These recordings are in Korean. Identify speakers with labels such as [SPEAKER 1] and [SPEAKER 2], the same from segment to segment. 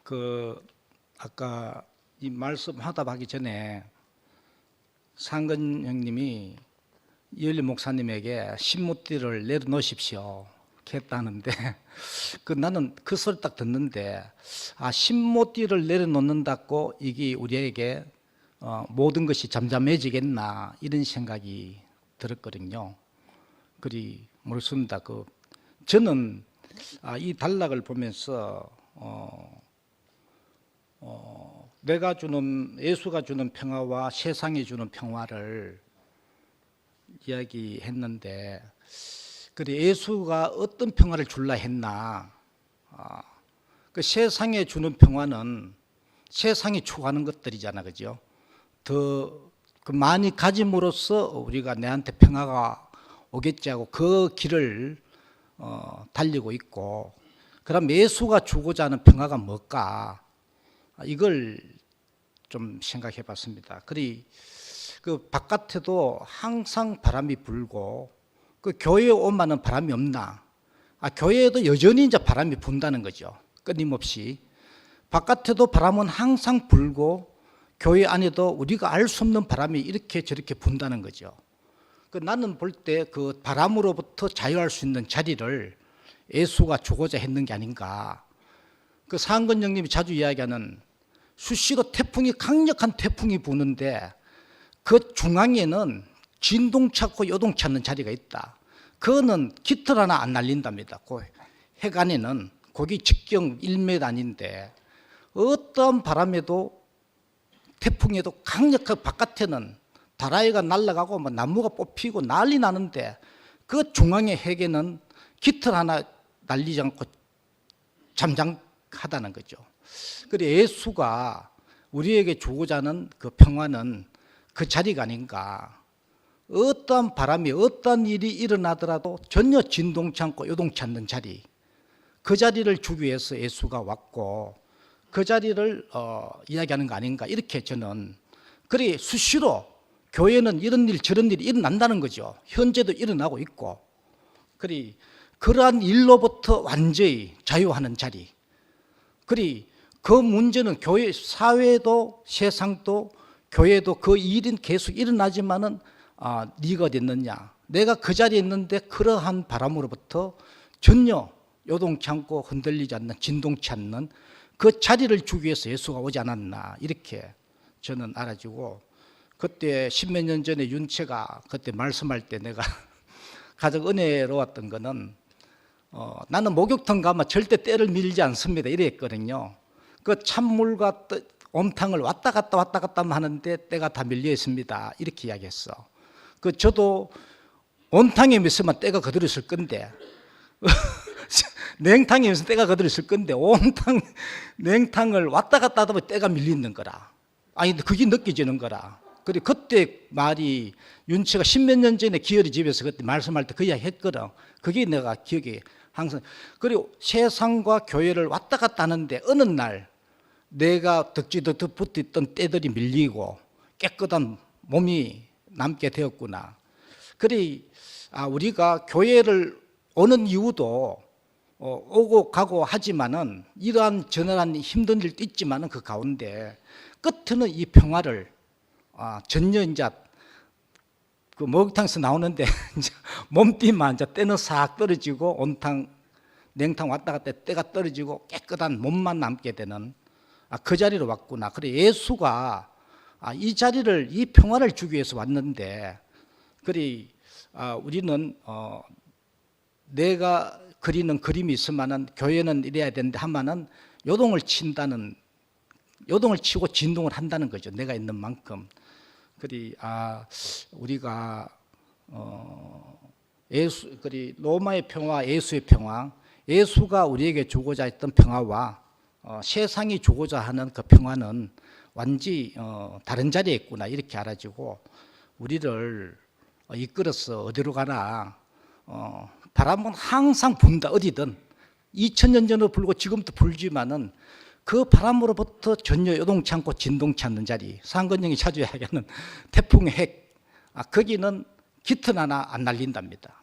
[SPEAKER 1] 그 아까 이 말씀하다 하기 전에 상근 형님이 이열리 목사님에게 신무띠를 내려놓으십시오 했다는데 나는 그 소리 딱 듣는데 신무띠를 내려놓는다고 이게 우리에게 모든 것이 잠잠해지겠나 이런 생각이 들었거든요. 그리 모르겠습니다. 저는 이 단락을 보면서 내가 주는 예수가 주는 평화와 세상이 주는 평화를 이야기했는데 그래 예수가 어떤 평화를 줄라 했나? 그 세상에 주는 평화는 세상이 추구하는 것들이잖아, 그죠? 더 많이 가짐으로써 우리가 내한테 평화가 오겠지 하고 그 길을 달리고 있고, 그럼 예수가 주고자 하는 평화가 뭘까? 이걸 좀 생각해 봤습니다. 그 바깥에도 항상 바람이 불고 그 교회에 오면은 바람이 없나? 교회에도 여전히 이제 바람이 분다는 거죠. 끊임없이. 바깥에도 바람은 항상 불고 교회 안에도 우리가 알 수 없는 바람이 이렇게 저렇게 분다는 거죠. 나는 볼 때 그 바람으로부터 자유할 수 있는 자리를 예수가 주고자 했는 게 아닌가. 상근 형님이 자주 이야기하는 수시로 강력한 태풍이 부는데 그 중앙에는 진동치 않고 요동치 않는 자리가 있다. 그거는 깃털 하나 안 날린답니다. 그 해관에는 거기 직경 1m 아닌데 어떤 바람에도 태풍에도 강력한 바깥에는 다라이가 날아가고 나무가 뽑히고 난리 나는데 그 중앙의 핵에는 깃털 하나 날리지 않고 잠잠하다는 거죠. 그래서 예수가 우리에게 주고자 하는 그 평화는 그 자리가 아닌가. 어떠한 바람이 어떠한 일이 일어나더라도 전혀 진동치 않고 요동치 않는 자리, 그 자리를 주기 위해서 예수가 왔고 그 자리를 이야기하는 거 아닌가 이렇게 저는. 그래 수시로 교회는 이런 일 저런 일이 일어난다는 거죠. 현재도 일어나고 있고. 그래 그러한 일로부터 완전히 자유하는 자리. 그래 그 문제는 교회 사회도 세상도 교회도 그 일은 계속 일어나지만은 네가 어디 있느냐. 내가 그 자리에 있는데 그러한 바람으로부터 전혀 요동치 않고 흔들리지 않는 진동치 않는 그 자리를 주기 위해서 예수가 오지 않았나 이렇게 저는 알아주고, 그때 십몇 년 전에 윤채가 그때 말씀할 때 내가 가장 은혜로웠던 거는 나는 목욕탕 가면 절대 때를 밀지 않습니다 이랬거든요. 그 찬물과 온탕을 왔다 갔다 하는데 때가 다 밀려 있습니다 이렇게 이야기했어. 저도 온탕에 있으면 때가 그대로 있을 건데 냉탕에 있으면 때가 그대로 있을 건데 온탕 냉탕을 왔다 갔다 하다 보면 때가 밀리는 거라. 그게 느껴지는 거라. 그리고 그때 말이 윤채가 십몇 년 전에 기열이 집에서 그때 말씀할 때 그 이야기 했거든. 그게 내가 기억에 항상. 그리고 세상과 교회를 왔다 갔다 하는데 어느 날 내가 덕지덕지 붙어있던 때들이 밀리고 깨끗한 몸이 남게 되었구나. 그래 우리가 교회를 오는 이유도 오고 가고 하지만은 이러한 전환한 힘든 일도 있지만은 그 가운데 끝에는 이 평화를 전혀 이제 그 목욕탕에서 나오는데 몸띠만 이제 때는 싹 떨어지고 온탕 냉탕 왔다 갔다 때가 떨어지고 깨끗한 몸만 남게 되는 그 자리로 왔구나. 그래 예수가 이 자리를 이 평화를 주기 위해서 왔는데 그래 우리는 내가 그리는 그림이 있으면은 교회는 이래야 되는데 하면은 요동을 치고 진동을 한다는 거죠. 내가 있는 만큼. 그리 우리가 로마의 평화, 예수의 평화, 예수가 우리에게 주고자 했던 평화와 세상이 주고자 하는 그 평화는 완전히 다른 자리에 있구나 이렇게 알아지고, 우리를 이끌어서 어디로 가나 바람은 항상 분다. 어디든 2000년 전으로 불고 지금도 불지만은 그 바람으로부터 전혀 요동치 않고 진동치 않는 자리, 상근형이 자주 이야기하는 태풍의 핵, 거기는 깃털 하나 안 날린답니다.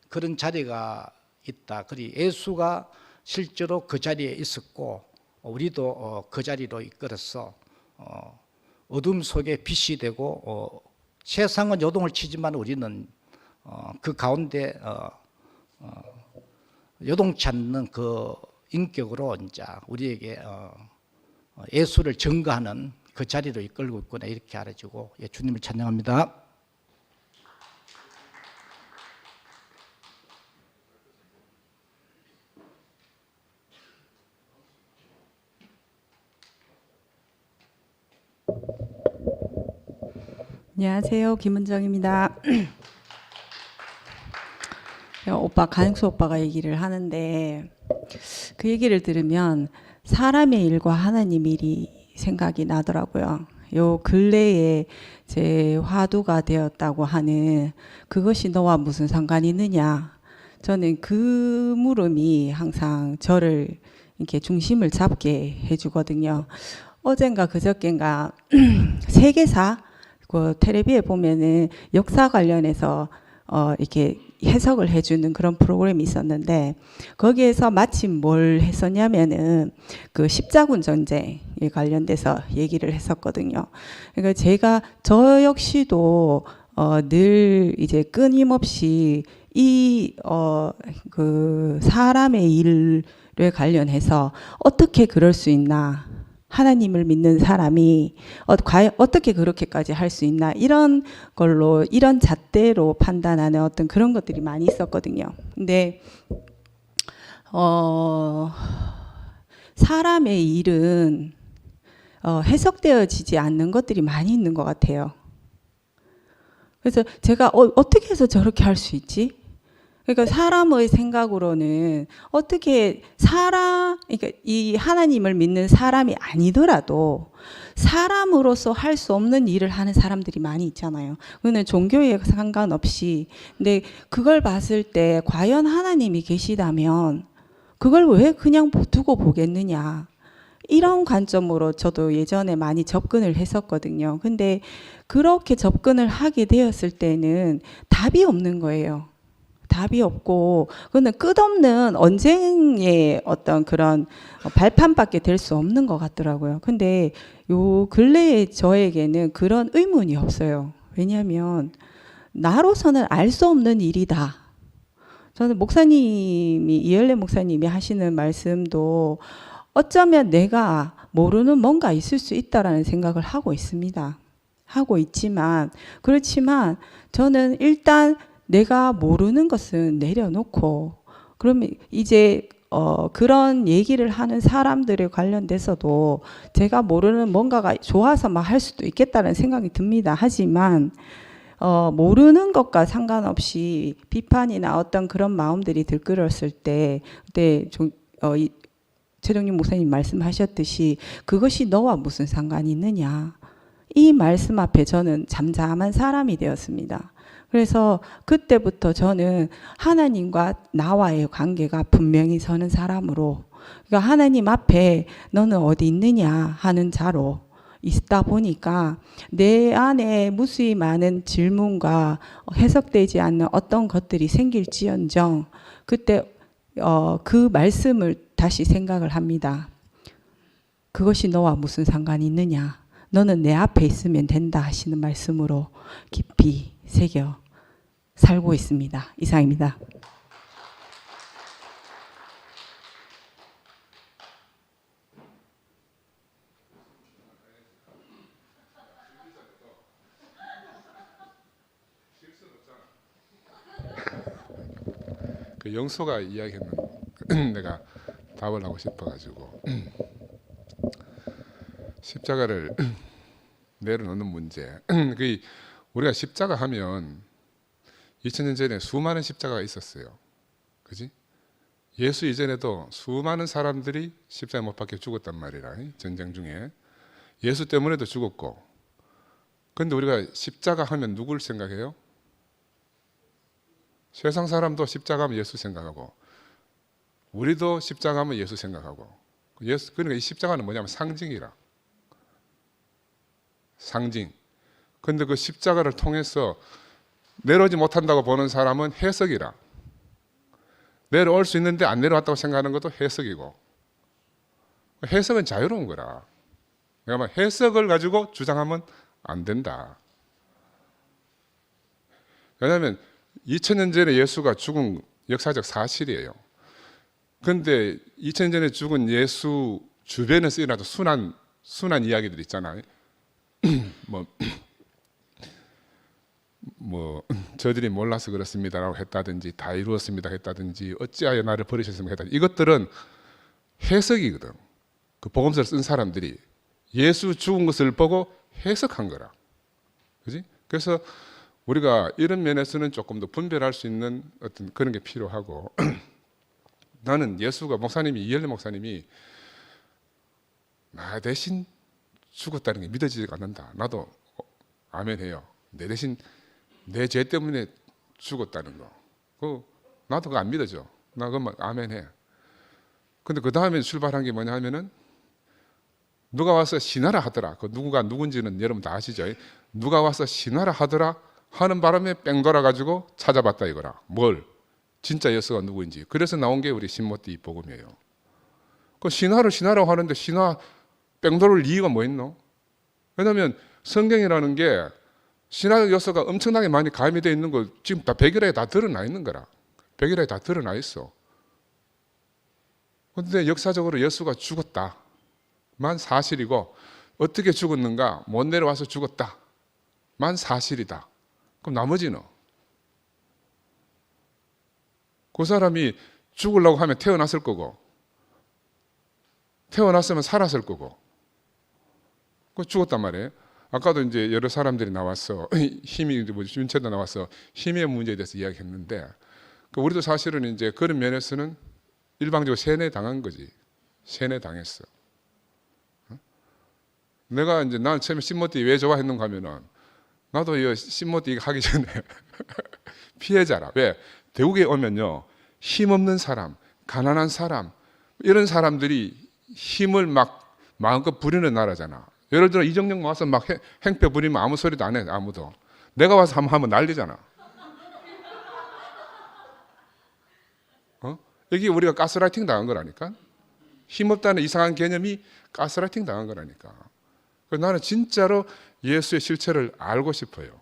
[SPEAKER 1] 그런 자리가 있다. 예수가 실제로 그 자리에 있었고 우리도 그 자리로 이끌어서 어둠 속에 빛이 되고 세상은 요동을 치지만 우리는 그 가운데 요동치 않는 그 인격으로 이제 우리에게 예수를 증거하는 그 자리로 이끌고 있구나 이렇게 알아지고 주님을 찬양합니다.
[SPEAKER 2] 안녕하세요. 김은정입니다. 오빠, 간수 오빠가 얘기를 하는데 그 얘기를 들으면 사람의 일과 하나님 일이 생각이 나더라고요. 요 근래에 제 화두가 되었다고 하는 그것이 너와 무슨 상관이 있느냐. 저는 그 물음이 항상 저를 이렇게 중심을 잡게 해주거든요. 어젠가 그저께인가 세계사 그 텔레비에 보면은 역사 관련해서 이렇게 해석을 해주는 그런 프로그램이 있었는데 거기에서 마침 뭘 했었냐면은 그 십자군 전쟁에 관련돼서 얘기를 했었거든요. 그러니까 제가 저 역시도 늘 이제 끊임없이 이 그 사람의 일에 관련해서 어떻게 그럴 수 있나. 하나님을 믿는 사람이 과연 어떻게 그렇게까지 할 수 있나 이런 걸로 이런 잣대로 판단하는 어떤 그런 것들이 많이 있었거든요. 근데 사람의 일은 해석되어지지 않는 것들이 많이 있는 것 같아요. 그래서 제가 어떻게 해서 저렇게 할 수 있지? 그러니까 사람의 생각으로는 어떻게 그러니까 이 하나님을 믿는 사람이 아니더라도 사람으로서 할 수 없는 일을 하는 사람들이 많이 있잖아요. 그거는 종교에 상관없이. 근데 그걸 봤을 때 과연 하나님이 계시다면 그걸 왜 그냥 두고 보겠느냐. 이런 관점으로 저도 예전에 많이 접근을 했었거든요. 근데 그렇게 접근을 하게 되었을 때는 답이 없는 거예요. 답이 없고 그거는 끝없는 언쟁의 어떤 그런 발판밖에 될 수 없는 것 같더라고요. 근데 요 근래에 저에게는 그런 의문이 없어요. 왜냐하면 나로서는 알 수 없는 일이다. 저는 목사님이 이열래 목사님이 하시는 말씀도 어쩌면 내가 모르는 뭔가 있을 수 있다라는 생각을 하고 있습니다. 하고 있지만 그렇지만 저는 일단 내가 모르는 것은 내려놓고 그러면 이제 그런 얘기를 하는 사람들에 관련돼서도 제가 모르는 뭔가가 좋아서 막 할 수도 있겠다는 생각이 듭니다. 하지만 모르는 것과 상관없이 비판이나 어떤 그런 마음들이 들끓었을 때 그때 최동윤 목사님 말씀하셨듯이 그것이 너와 무슨 상관이 있느냐. 이 말씀 앞에 저는 잠잠한 사람이 되었습니다. 그래서 그때부터 저는 하나님과 나와의 관계가 분명히 서는 사람으로 그러니까 하나님 앞에 너는 어디 있느냐 하는 자로 있다 보니까 내 안에 무수히 많은 질문과 해석되지 않는 어떤 것들이 생길지언정 그때 그 말씀을 다시 생각을 합니다. 그것이 너와 무슨 상관이 있느냐. 너는 내 앞에 있으면 된다 하시는 말씀으로 깊이 새겨 살고 있습니다. 이상입니다.
[SPEAKER 3] 그 영소가 이야기했는 내가 답을 하고 싶어가지고 십자가를 내려놓는 문제. 그 우리가 십자가 하면 2000년 전에 수많은 십자가가 있었어요. 그지? 예수 이전에도 수많은 사람들이 십자가 못 박혀 죽었단 말이라. 전쟁 중에 예수 때문에도 죽었고. 근데 우리가 십자가 하면 누굴 생각해요? 세상 사람도 십자가 하면 예수 생각하고 우리도 십자가 하면 예수 생각하고 예수, 그러니까 이 십자가는 뭐냐면 상징이라. 상징. 근데 그 십자가를 통해서 내려오지 못한다고 보는 사람은 해석이라. 내려올 수 있는데 안 내려왔다고 생각하는 것도 해석이고, 해석은 자유로운 거라. 그러니까 해석을 가지고 주장하면 안 된다. 왜냐하면 2000년 전에 예수가 죽은 역사적 사실이에요. 그런데 2000년 전에 죽은 예수 주변에서 일어나도 순한 이야기들 있잖아요. 저들이 몰라서 그렇습니다라고 했다든지, 다 이루었습니다 했다든지, 어찌하여 나를 버리셨습니까 했다든지, 이것들은 해석이거든. 그 복음서를 쓴 사람들이 예수 죽은 것을 보고 해석한 거라. 그지? 그래서 우리가 이런 면에서는 조금 더 분별할 수 있는 어떤 그런 게 필요하고, 나는 예수가 이엘레 목사님이 나 대신 죽었다는 게 믿어지지가 않는다. 나도 아멘해요. 내 대신 내 죄 때문에 죽었다는 거. 나도 그거 안 믿어져. 나 그거 아멘해. 근데 그 다음에 출발한 게 뭐냐 하면은, 누가 와서 신하라 하더라. 그 누구가 누군지는 여러분 다 아시죠? 누가 와서 신하라 하더라 하는 바람에 뺑 돌아가지고 찾아봤다 이거라. 뭘? 진짜 예수가 누구인지. 그래서 나온 게 우리 신모티 복음이에요. 그 신하라고 하는데 신하 뺑 돌을 이유가 뭐 있노? 왜냐하면 성경이라는 게 신화적 요소가 엄청나게 많이 가미되어 있는 거 지금 다 백일화에 다 드러나 있는 거라. 백일화에 다 드러나 있어. 그런데 역사적으로 예수가 죽었다만 사실이고, 어떻게 죽었는가? 못 내려와서 죽었다만 사실이다. 그럼 나머지는? 그 사람이 죽으려고 하면 태어났을 거고, 태어났으면 살았을 거고, 그 죽었단 말이에요. 아까도 이제 여러 사람들이 나와서 힘이 윤채도 나와서 힘의 문제에 대해서 이야기했는데, 우리도 사실은 이제 그런 면에서는 일방적으로 세뇌당한 거지. 세뇌당했어. 내가 이제 난 처음에 신모티 왜 좋아했는가 하면은, 나도 이 신모티 하기 전에 피해자라. 왜? 대국에 오면요, 힘없는 사람, 가난한 사람, 이런 사람들이 힘을 막 마음껏 부리는 나라잖아. 예를 들어 이정령 와서 막 행패 부리면 아무 소리도 안 해. 아무도. 내가 와서 한번 하면 난리잖아. 여기 우리가 가스라이팅 당한 거라니까. 힘없다는 이상한 개념이 가스라이팅 당한 거라니까. 그래서 나는 진짜로 예수의 실체를 알고 싶어요.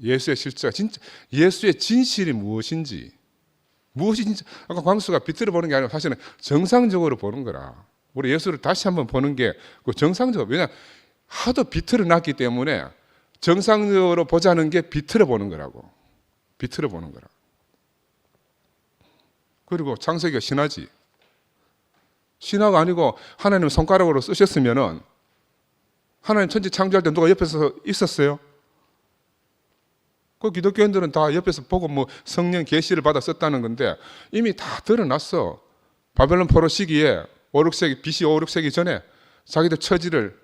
[SPEAKER 3] 예수의 실체가 진짜, 예수의 진실이 무엇이 진짜, 아까 광수가 비틀어 보는 게 아니라 사실은 정상적으로 보는 거라. 우리 예수를 다시 한번 보는 게 정상적으로, 왜냐 하도 비틀어 놨기 때문에 정상적으로 보자는 게 비틀어 보는 거라고. 비틀어 보는 거라. 그리고 창세기가 신화지. 신화가 아니고 하나님 손가락으로 쓰셨으면은, 하나님 천지 창조할 때 누가 옆에서 있었어요? 그 기독교인들은 다 옆에서 보고 성령 계시를 받아 썼다는 건데, 이미 다 드러났어. 바벨론 포로 시기에 5, 6세기, BC 5, 6세기 전에 자기들 처지를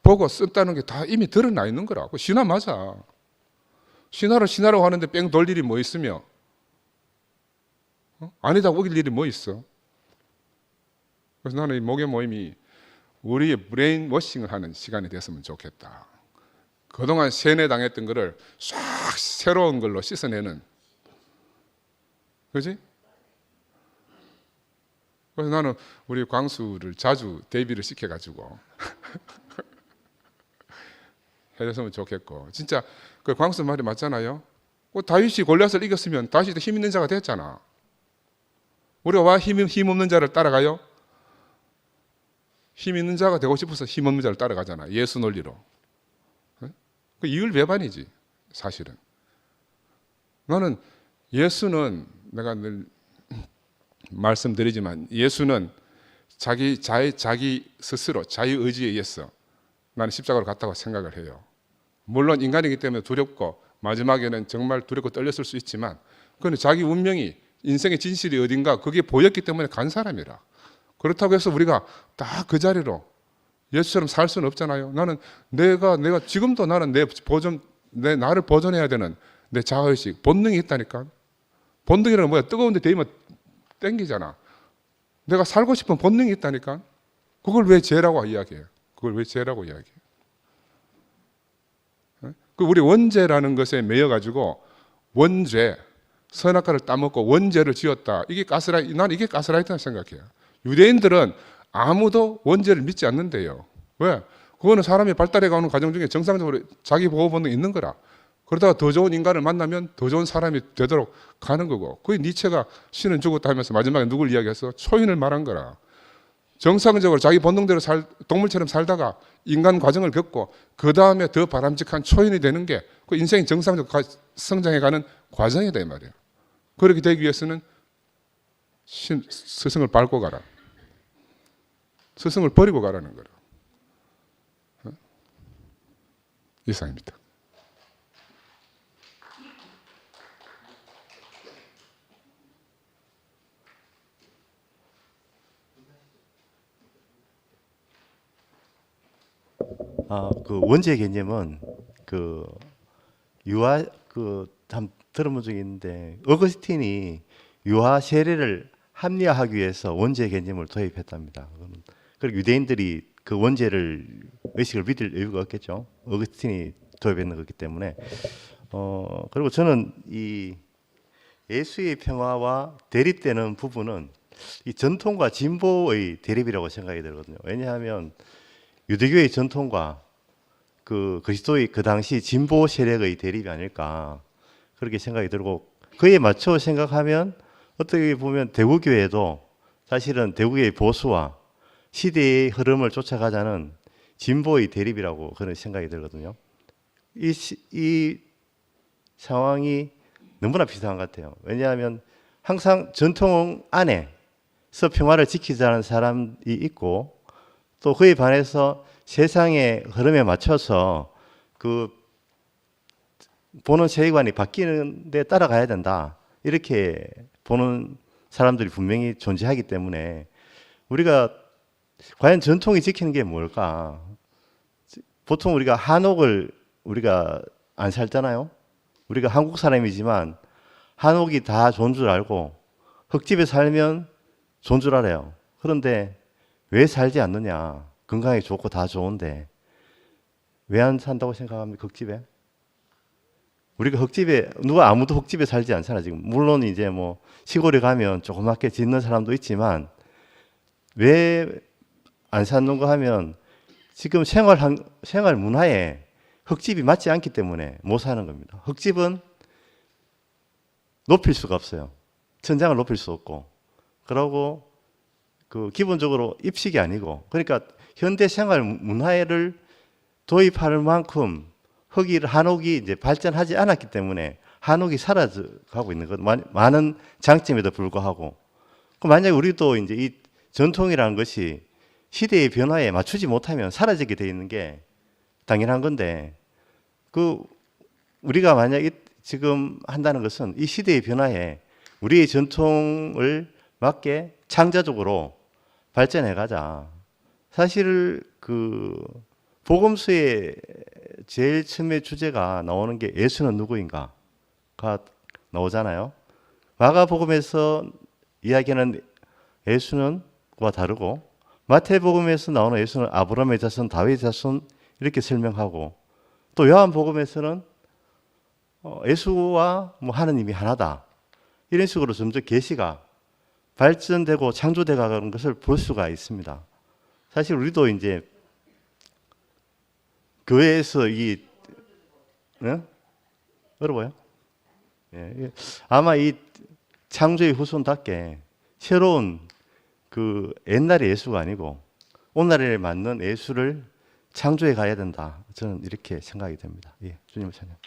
[SPEAKER 3] 보고 썼다는 게 다 이미 드러나 있는 거라고. 신화 맞아. 신화를 신화라고 하는데 뺑 돌 일이 뭐 있으며, 아니다고 우길 일이 뭐 있어. 그래서 나는 이 목회 모임이 우리의 브레인 워싱을 하는 시간이 됐으면 좋겠다. 그동안 세뇌당했던 거를 싹 새로운 걸로 씻어내는, 그지? 그래서 나는 우리 광수를 자주 데뷔를 시켜가지고 해줬으면 좋겠고, 진짜 그 광수 말이 맞잖아요. 다윗이 골리앗을 이겼으면 다윗도 힘 있는 자가 됐잖아. 우리가 왜 힘 없는 자를 따라가요? 힘 있는 자가 되고 싶어서 힘 없는 자를 따라가잖아. 예수 논리로. 그 이율배반이지 사실은. 나는 예수는, 내가 늘 말씀드리지만, 예수는 자기 스스로 자유 의지에 의해서 나는 십자가로 갔다고 생각을 해요. 물론 인간이기 때문에 두렵고 마지막에는 정말 두렵고 떨렸을 수 있지만, 그건 자기 운명이, 인생의 진실이 어딘가 그게 보였기 때문에 간 사람이라. 그렇다고 해서 우리가 다 그 자리로 예수처럼 살 수는 없잖아요. 나는 내가 지금도 나는 나를 보존해야 되는 내 자아의식, 본능이 있다니까. 본능이라는 뭐야? 뜨거운데 데이면 땡기잖아. 내가 살고 싶은 본능이 있다니까. 그걸 왜 죄라고 이야기해? 그걸 왜 죄라고 이야기해? 우리 원죄라는 것에 매여 가지고 원죄, 선악과를 따먹고 원죄를 지었다. 난 이게 가스라이트라고 생각해요. 유대인들은 아무도 원죄를 믿지 않는데요. 왜? 그거는 사람이 발달해가는 과정 중에 정상적으로 자기 보호 본능이 있는 거라. 그러다가 더 좋은 인간을 만나면 더 좋은 사람이 되도록 가는 거고. 그게 니체가 신은 죽었다 하면서 마지막에 누굴 이야기해서 초인을 말한 거라. 정상적으로 자기 본능대로 동물처럼 살다가 인간 과정을 겪고 그 다음에 더 바람직한 초인이 되는 게 그 인생이 정상적으로 성장해가는 과정이다 이 말이에요. 그렇게 되기 위해서는 스승을 밟고 가라. 스승을 버리고 가라는 거라. 이상입니다.
[SPEAKER 4] 그 원죄 개념은 그 유아 한 들어본 적이 있는데 어거스틴이 유아 세례를 합리화하기 위해서 원죄 개념을 도입했답니다. 그리고 유대인들이 그 원죄를 의식을 믿을 이유가 없겠죠. 어거스틴이 도입했는 거기 때문에 그리고 저는 이 예수의 평화와 대립되는 부분은 이 전통과 진보의 대립이라고 생각이 들거든요. 왜냐하면 유대교의 전통과 그 그리스도의 그 당시 진보 세력의 대립이 아닐까 그렇게 생각이 들고 그에 맞춰 생각하면 어떻게 보면 대구교회도 사실은 대구의 보수와 시대의 흐름을 쫓아가자는 진보의 대립이라고 그런 생각이 들거든요. 이 상황이 너무나 비슷한 것 같아요. 왜냐하면 항상 전통 안에서 평화를 지키자는 사람이 있고 또 그에 반해서 세상의 흐름에 맞춰서 그 보는 세계관이 바뀌는 데 따라가야 된다. 이렇게 보는 사람들이 분명히 존재하기 때문에 우리가 과연 전통이 지키는 게 뭘까? 보통 우리가 한옥을 우리가 안 살잖아요. 우리가 한국 사람이지만 한옥이 다 좋은 줄 알고 흙집에 살면 좋은 줄 알아요. 그런데 왜 살지 않느냐? 건강에 좋고 다 좋은데 왜 안 산다고 생각합니까? 흙집에? 우리가 흙집에 누가 아무도 흙집에 살지 않잖아 지금. 물론 이제 뭐 시골에 가면 조그맣게 짓는 사람도 있지만 왜 안 사는가 하면 지금 생활 문화에 흙집이 맞지 않기 때문에 못 사는 겁니다. 흙집은 높일 수가 없어요. 천장을 높일 수 없고 그러고 그 기본적으로 입식이 아니고 그러니까 현대 생활 문화를 도입할 만큼 한옥이 이제 발전하지 않았기 때문에 한옥이 사라져가고 있는 것 많은 장점에도 불구하고 만약에 우리도 이제 이 전통이라는 것이 시대의 변화에 맞추지 못하면 사라지게 돼 있는 게 당연한 건데 그 우리가 만약에 지금 한다는 것은 이 시대의 변화에 우리의 전통을 맞게 창자적으로 발전해 가자. 사실 그 복음서의 제일 처음에 주제가 나오는 게 예수는 누구인가가 나오잖아요. 마가복음에서 이야기하는 예수는과 다르고 마태복음에서 나오는 예수는 아브라함의 자손, 다윗의 자손 이렇게 설명하고 또 요한복음에서는 예수와 뭐 하느님이 하나다. 이런 식으로 점점 계시가 발전되고 창조돼 가는 것을 볼 수가 있습니다. 사실 우리도 이제 교회에서 어려워요? 예, 아마 이 창조의 후손답게 새로운 그 옛날의 예수가 아니고 오늘날에 맞는 예수를 창조해 가야 된다. 저는 이렇게 생각이 됩니다. 예, 주님을 찬양.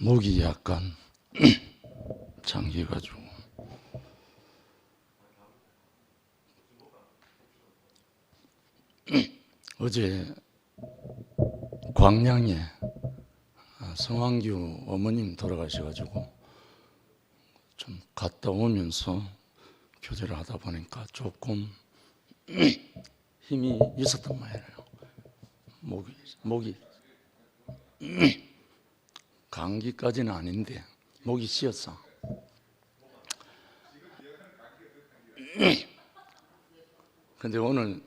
[SPEAKER 5] 목이 약간 잠겨가지고 어제 광양에 성황규 어머님 돌아가셔가지고 좀 갔다 오면서 교제를 하다 보니까 조금 힘이 있었던 모양이에요. 목이 감기까지는 아닌데 목이 쉬었어. 근데 오늘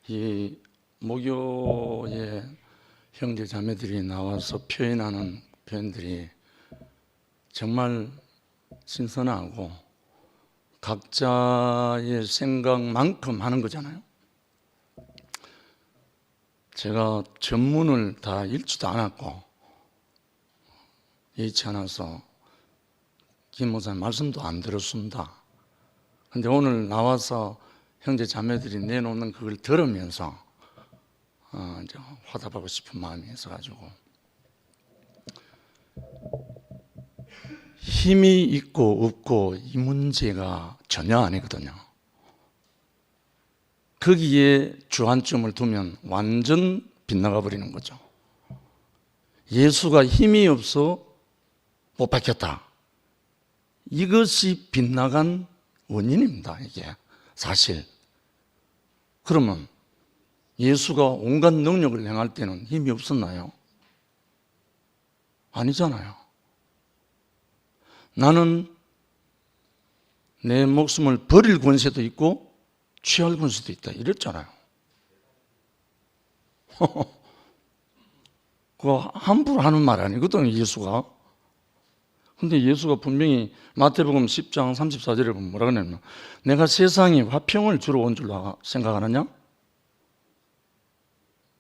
[SPEAKER 5] 이 목요에 형제 자매들이 나와서 표현하는 표현들이 정말 신선하고 각자의 생각만큼 하는 거잖아요. 제가 전문을 다 읽지도 않았고 예의치 않아서 김 목사님 말씀도 안 들었습니다. 근데 오늘 나와서 형제 자매들이 내놓는 그걸 들으면서 이제 화답하고 싶은 마음이 있어가지고, 힘이 있고 없고 이 문제가 전혀 아니거든요. 거기에 주안점을 두면 완전 빗나가 버리는 거죠. 예수가 힘이 없어 못 밝혔다. 이것이 빗나간 원인입니다. 이게 사실. 그러면 예수가 온갖 능력을 행할 때는 힘이 없었나요? 아니잖아요. 나는 내 목숨을 버릴 권세도 있고 취할 권세도 있다 이랬잖아요. 그거 함부로 하는 말 아니거든요, 예수가. 근데 예수가 분명히 마태복음 10장 34절에 보면 뭐라 그러냐면, 내가 세상에 화평을 주러 온 줄로 생각하느냐?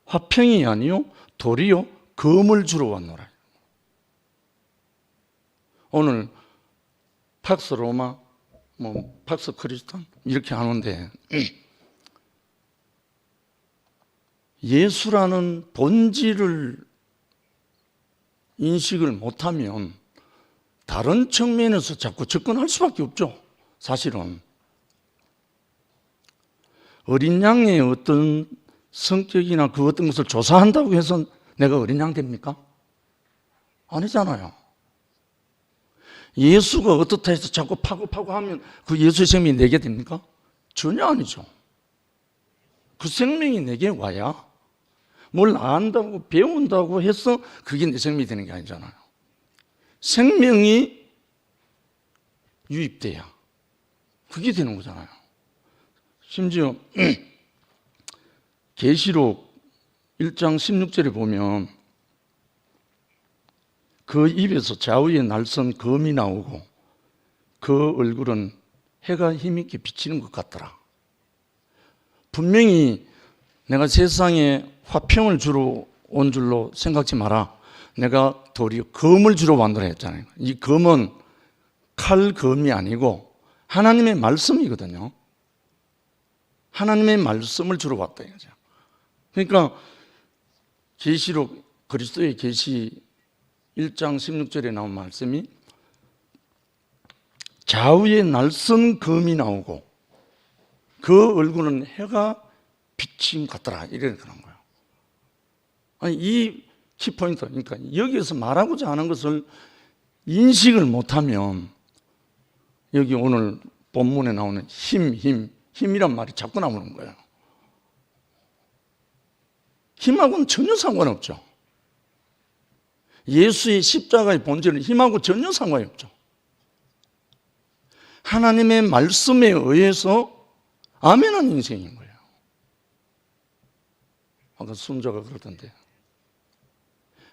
[SPEAKER 5] 화평이 아니요 도리요 검을 주러 왔노라. 오늘 팍스 로마, 팍스 크리스탄 이렇게 하는데, 예수라는 본질을 인식을 못하면 다른 측면에서 자꾸 접근할 수밖에 없죠. 사실은 어린 양의 어떤 성격이나 그 어떤 것을 조사한다고 해서 내가 어린 양 됩니까? 아니잖아요. 예수가 어떻다 해서 자꾸 파고 하면 그 예수의 생명이 내게 됩니까? 전혀 아니죠. 그 생명이 내게 와야, 뭘 안다고 배운다고 해서 그게 내 생명이 되는 게 아니잖아요. 생명이 유입돼야 그게 되는 거잖아요. 심지어 계시록 1장 16절에 보면 그 입에서 좌우에 날선 검이 나오고 그 얼굴은 해가 힘있게 비치는 것 같더라. 분명히 내가 세상에 화평을 주러 온 줄로 생각지 마라. 내가 도리어 검을 주러 왔노라 했잖아요. 이 검은 칼검이 아니고 하나님의 말씀이거든요. 하나님의 말씀을 주러 왔다 이거죠. 그러니까 계시록, 그리스도의 계시 1장 16절에 나온 말씀이 좌우에 날선 검이 나오고 그 얼굴은 해가 비침 같더라 이래 그런 거예요. 아니, 이 키포인트, 그러니까 여기에서 말하고자 하는 것을 인식을 못하면 여기 오늘 본문에 나오는 힘이란 말이 자꾸 나오는 거예요. 힘하고는 전혀 상관없죠. 예수의 십자가의 본질은 힘하고 전혀 상관이 없죠. 하나님의 말씀에 의해서 아멘한 인생인 거예요. 아까 순자가 그러던데,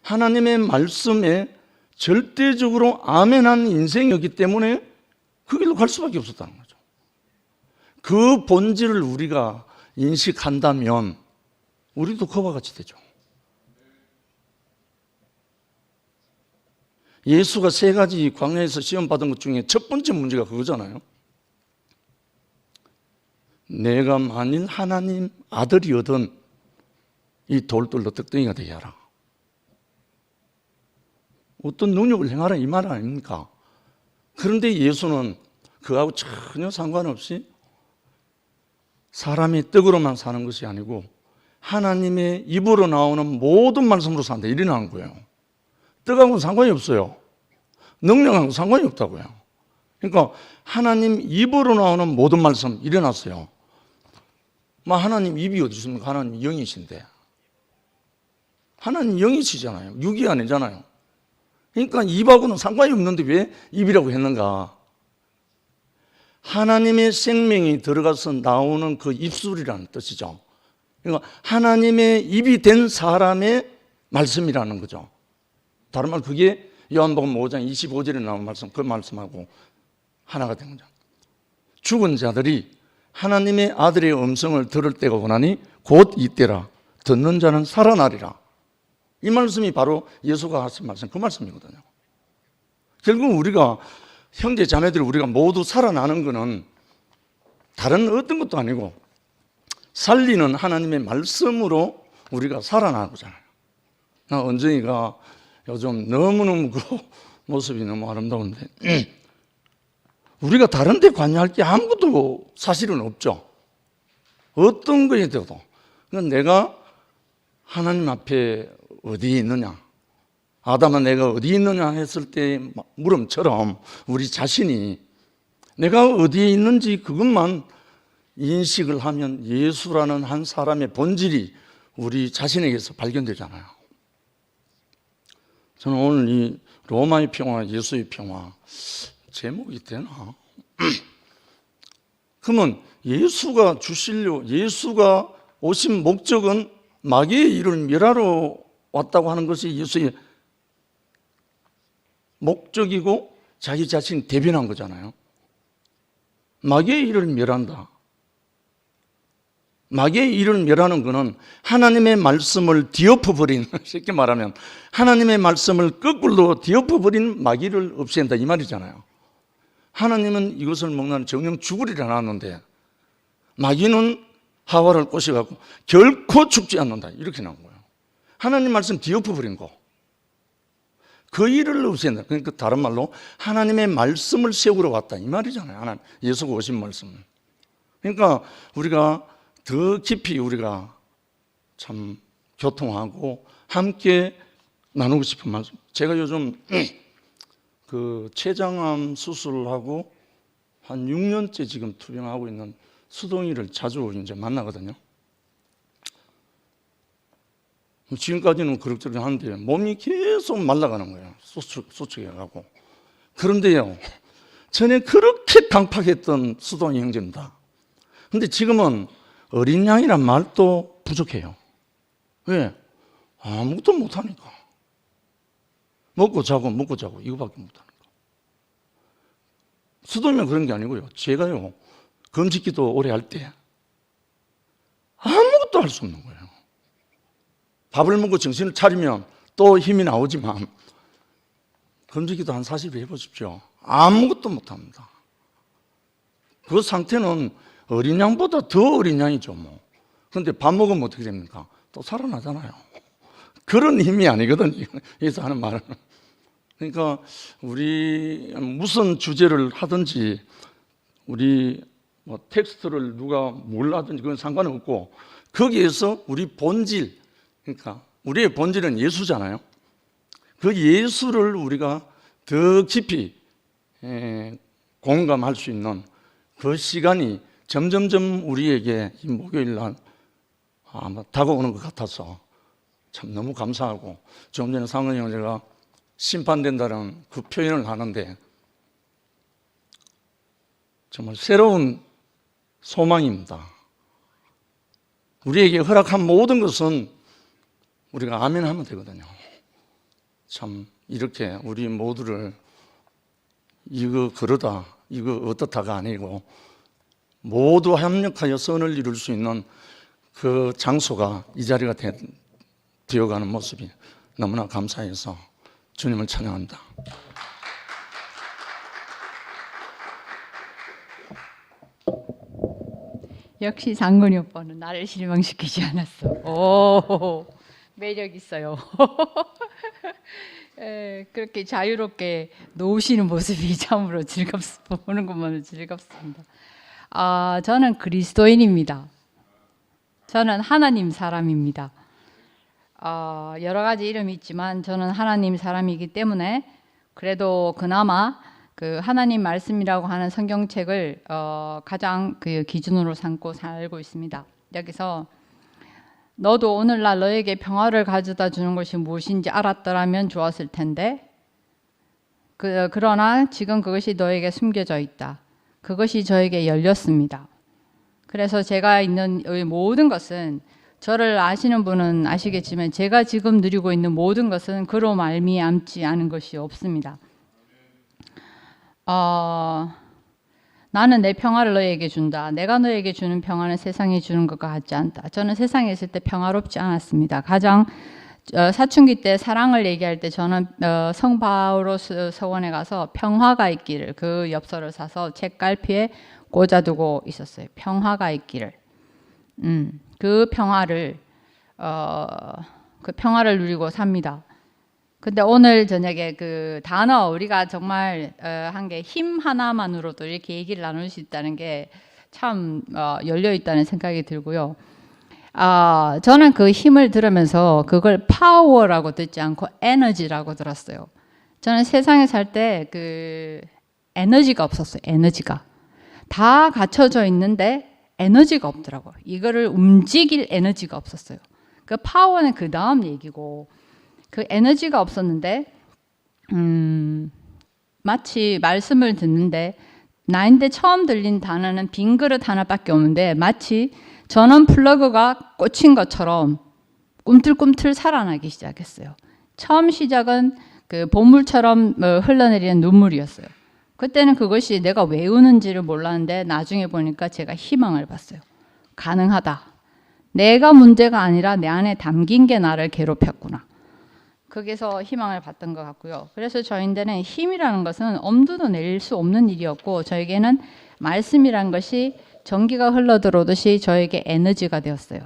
[SPEAKER 5] 하나님의 말씀에 절대적으로 아멘한 인생이었기 때문에 그 길로 갈 수밖에 없었다는 거죠. 그 본질을 우리가 인식한다면 우리도 그와 같이 되죠. 예수가 3가지 광야에서 시험받은 것 중에 첫 번째 문제가 그거잖아요. 내가 만일 하나님 아들이거든 이 돌들로 떡덩이가 되게 하라. 어떤 능력을 행하라 이 말 아닙니까? 그런데 예수는 그하고 전혀 상관없이 사람이 떡으로만 사는 것이 아니고 하나님의 입으로 나오는 모든 말씀으로 산다 이래 나온 거예요. 떡하고는 상관이 없어요. 능력하고 상관이 없다고요. 그러니까 하나님 입으로 나오는 모든 말씀 일어났어요. 하나님 입이 어디 있습니까? 하나님 영이신데. 하나님 영이시잖아요. 육이 아니잖아요. 그러니까 입하고는 상관이 없는데 왜 입이라고 했는가? 하나님의 생명이 들어가서 나오는 그 입술이라는 뜻이죠. 그러니까 하나님의 입이 된 사람의 말씀이라는 거죠. 다른 말 그게 요한복음 5장 25절에 나온 말씀, 그 말씀하고 하나가 된 거죠. 죽은 자들이 하나님의 아들의 음성을 들을 때가 오나니 곧 이때라. 듣는 자는 살아나리라. 이 말씀이 바로 예수가 하신 말씀, 그 말씀이거든요. 결국 우리가 형제 자매들 우리가 모두 살아나는 것은 다른 어떤 것도 아니고 살리는 하나님의 말씀으로 우리가 살아나고잖아요. 나 언정이가 요즘 너무너무 그 모습이 너무 아름다운데 우리가 다른 데 관여할 게 아무것도 사실은 없죠. 어떤 거에 대해도. 내가 하나님 앞에 어디에 있느냐, 아담아 내가 어디에 있느냐 했을 때 물음처럼 우리 자신이 내가 어디에 있는지 그것만 인식을 하면 예수라는 한 사람의 본질이 우리 자신에게서 발견되잖아요. 저는 오늘 이 로마의 평화, 예수의 평화 제목이 되나? 그러면 예수가 주시려, 예수가 오신 목적은 마귀의 일을 멸하러 왔다고 하는 것이 예수의 목적이고 자기 자신이 대변한 거잖아요. 마귀의 일을 멸한다. 마귀의 일을 멸하는 것은 하나님의 말씀을 뒤엎어버린, 쉽게 말하면 하나님의 말씀을 거꾸로 뒤엎어버린 마귀를 없앤다 이 말이잖아요. 하나님은 이것을 먹는 정령 죽으리라 나왔는데 마귀는 하와를 꼬셔갖고 결코 죽지 않는다 이렇게 나온 거예요. 하나님 말씀 뒤엎어버린 거. 그 일을 없앤다. 그러니까 다른 말로 하나님의 말씀을 세우러 왔다 이 말이잖아요. 하나님, 예수가 오신 말씀. 그러니까 우리가 더 깊이 우리가 참 교통하고 함께 나누고 싶은 말씀. 제가 요즘 그 췌장암 수술하고 한 6년째 지금 투병하고 있는 수동이를 자주 이제 만나거든요. 지금까지는 그럭저럭 하는데 몸이 계속 말라가는 거예요. 수축해가고. 그런데요, 전에 그렇게 강팍했던 수동이 형제입니다. 근데 지금은 어린 양이란 말도 부족해요. 왜? 아무것도 못하니까. 먹고 자고 이거밖에 못하니까. 수동이면 그런 게 아니고요. 제가요, 금식기도 오래 할 때 아무것도 할 수 없는 거예요. 밥을 먹고 정신을 차리면 또 힘이 나오지만 금식기도 한 40일 해보십시오. 아무것도 못합니다. 그 상태는 어린 양보다 더 어린 양이죠 뭐. 그런데 밥 먹으면 어떻게 됩니까? 또 살아나잖아요. 그런 힘이 아니거든요. 여기서 하는 말은. 그러니까 우리 무슨 주제를 하든지 우리 뭐 텍스트를 누가 뭘 하든지 그건 상관없고 거기에서 우리 본질, 그러니까 우리의 본질은 예수잖아요. 그 예수를 우리가 더 깊이 공감할 수 있는 그 시간이 점점점 우리에게 이 목요일 날 다가오는 것 같아서 참 너무 감사하고, 좀 전에 상은이 형제가 심판된다는 그 표현을 하는데 정말 새로운 소망입니다. 우리에게 허락한 모든 것은 우리가 아멘 하면 되거든요. 참 이렇게 우리 모두를 이거 그러다 이거 어떻다가 아니고 모두 협력하여 선을 이룰 수 있는 그 장소가 이 자리가 되어가는 모습이 너무나 감사해서 주님을 찬양합니다.
[SPEAKER 6] 역시 장건이 오빠는 나를 실망시키지 않았어. 오, 매력 있어요. 그렇게 자유롭게 놓으시는 모습이 참으로 보는 것만으로 즐겁습니다. 저는 그리스도인입니다. 저는 하나님 사람입니다. 여러 가지 이름이 있지만 저는 하나님 사람이기 때문에 그래도 그나마 그 하나님 말씀이라고 하는 성경책을 가장 그 기준으로 삼고 살고 있습니다. 여기서 너도 오늘날 너에게 평화를 가져다 주는 것이 무엇인지 알았더라면 좋았을 텐데 그러나 지금 그것이 너에게 숨겨져 있다. 그것이 저에게 열렸습니다. 그래서 제가 있는 이 모든 것은 저를 아시는 분은 아시겠지만 제가 지금 누리고 있는 모든 것은 그로 말미암지 않은 것이 없습니다. 나는 내 평화를 너에게 준다. 내가 너에게 주는 평화는 세상에 주는 것과 같지 않다. 저는 세상에 있을 때 평화롭지 않았습니다. 가장 사춘기 때 사랑을 얘기할 때 저는 성 바오로스 서원에 가서 평화가 있기를 그 엽서를 사서 책갈피에 꽂아두고 있었어요. 평화가 있기를. 그 평화를 누리고 삽니다. 근데 오늘 저녁에 그 단어 우리가 정말 한 게 힘 하나만으로도 이렇게 얘기를 나눌 수 있다는 게 참 열려 있다는 생각이 들고요. 저는 그 힘을 들으면서 그걸 파워라고 듣지 않고 에너지라고 들었어요. 저는 세상에 살 때 그 에너지가 없었어요. 에너지가 다 갖춰져 있는데 에너지가 없더라고요. 이거를 움직일 에너지가 없었어요. 그 파워는 그 다음 얘기고 그 에너지가 없었는데 마치 말씀을 듣는데 나인데 처음 들린 단어는 빈 그릇 하나밖에 없는데 마치 전원 플러그가 꽂힌 것처럼 꿈틀꿈틀 살아나기 시작했어요. 처음 시작은 그 보물처럼 흘러내리는 눈물이었어요. 그때는 그것이 내가 왜 우는지를 몰랐는데 나중에 보니까 제가 희망을 봤어요. 가능하다. 내가 문제가 아니라 내 안에 담긴 게 나를 괴롭혔구나. 거기서 희망을 봤던 것 같고요. 그래서 저희한테는 힘이라는 것은 엄두도 낼 수 없는 일이었고 저에게는 말씀이라는 것이 전기가 흘러들어오듯이 저에게 에너지가 되었어요.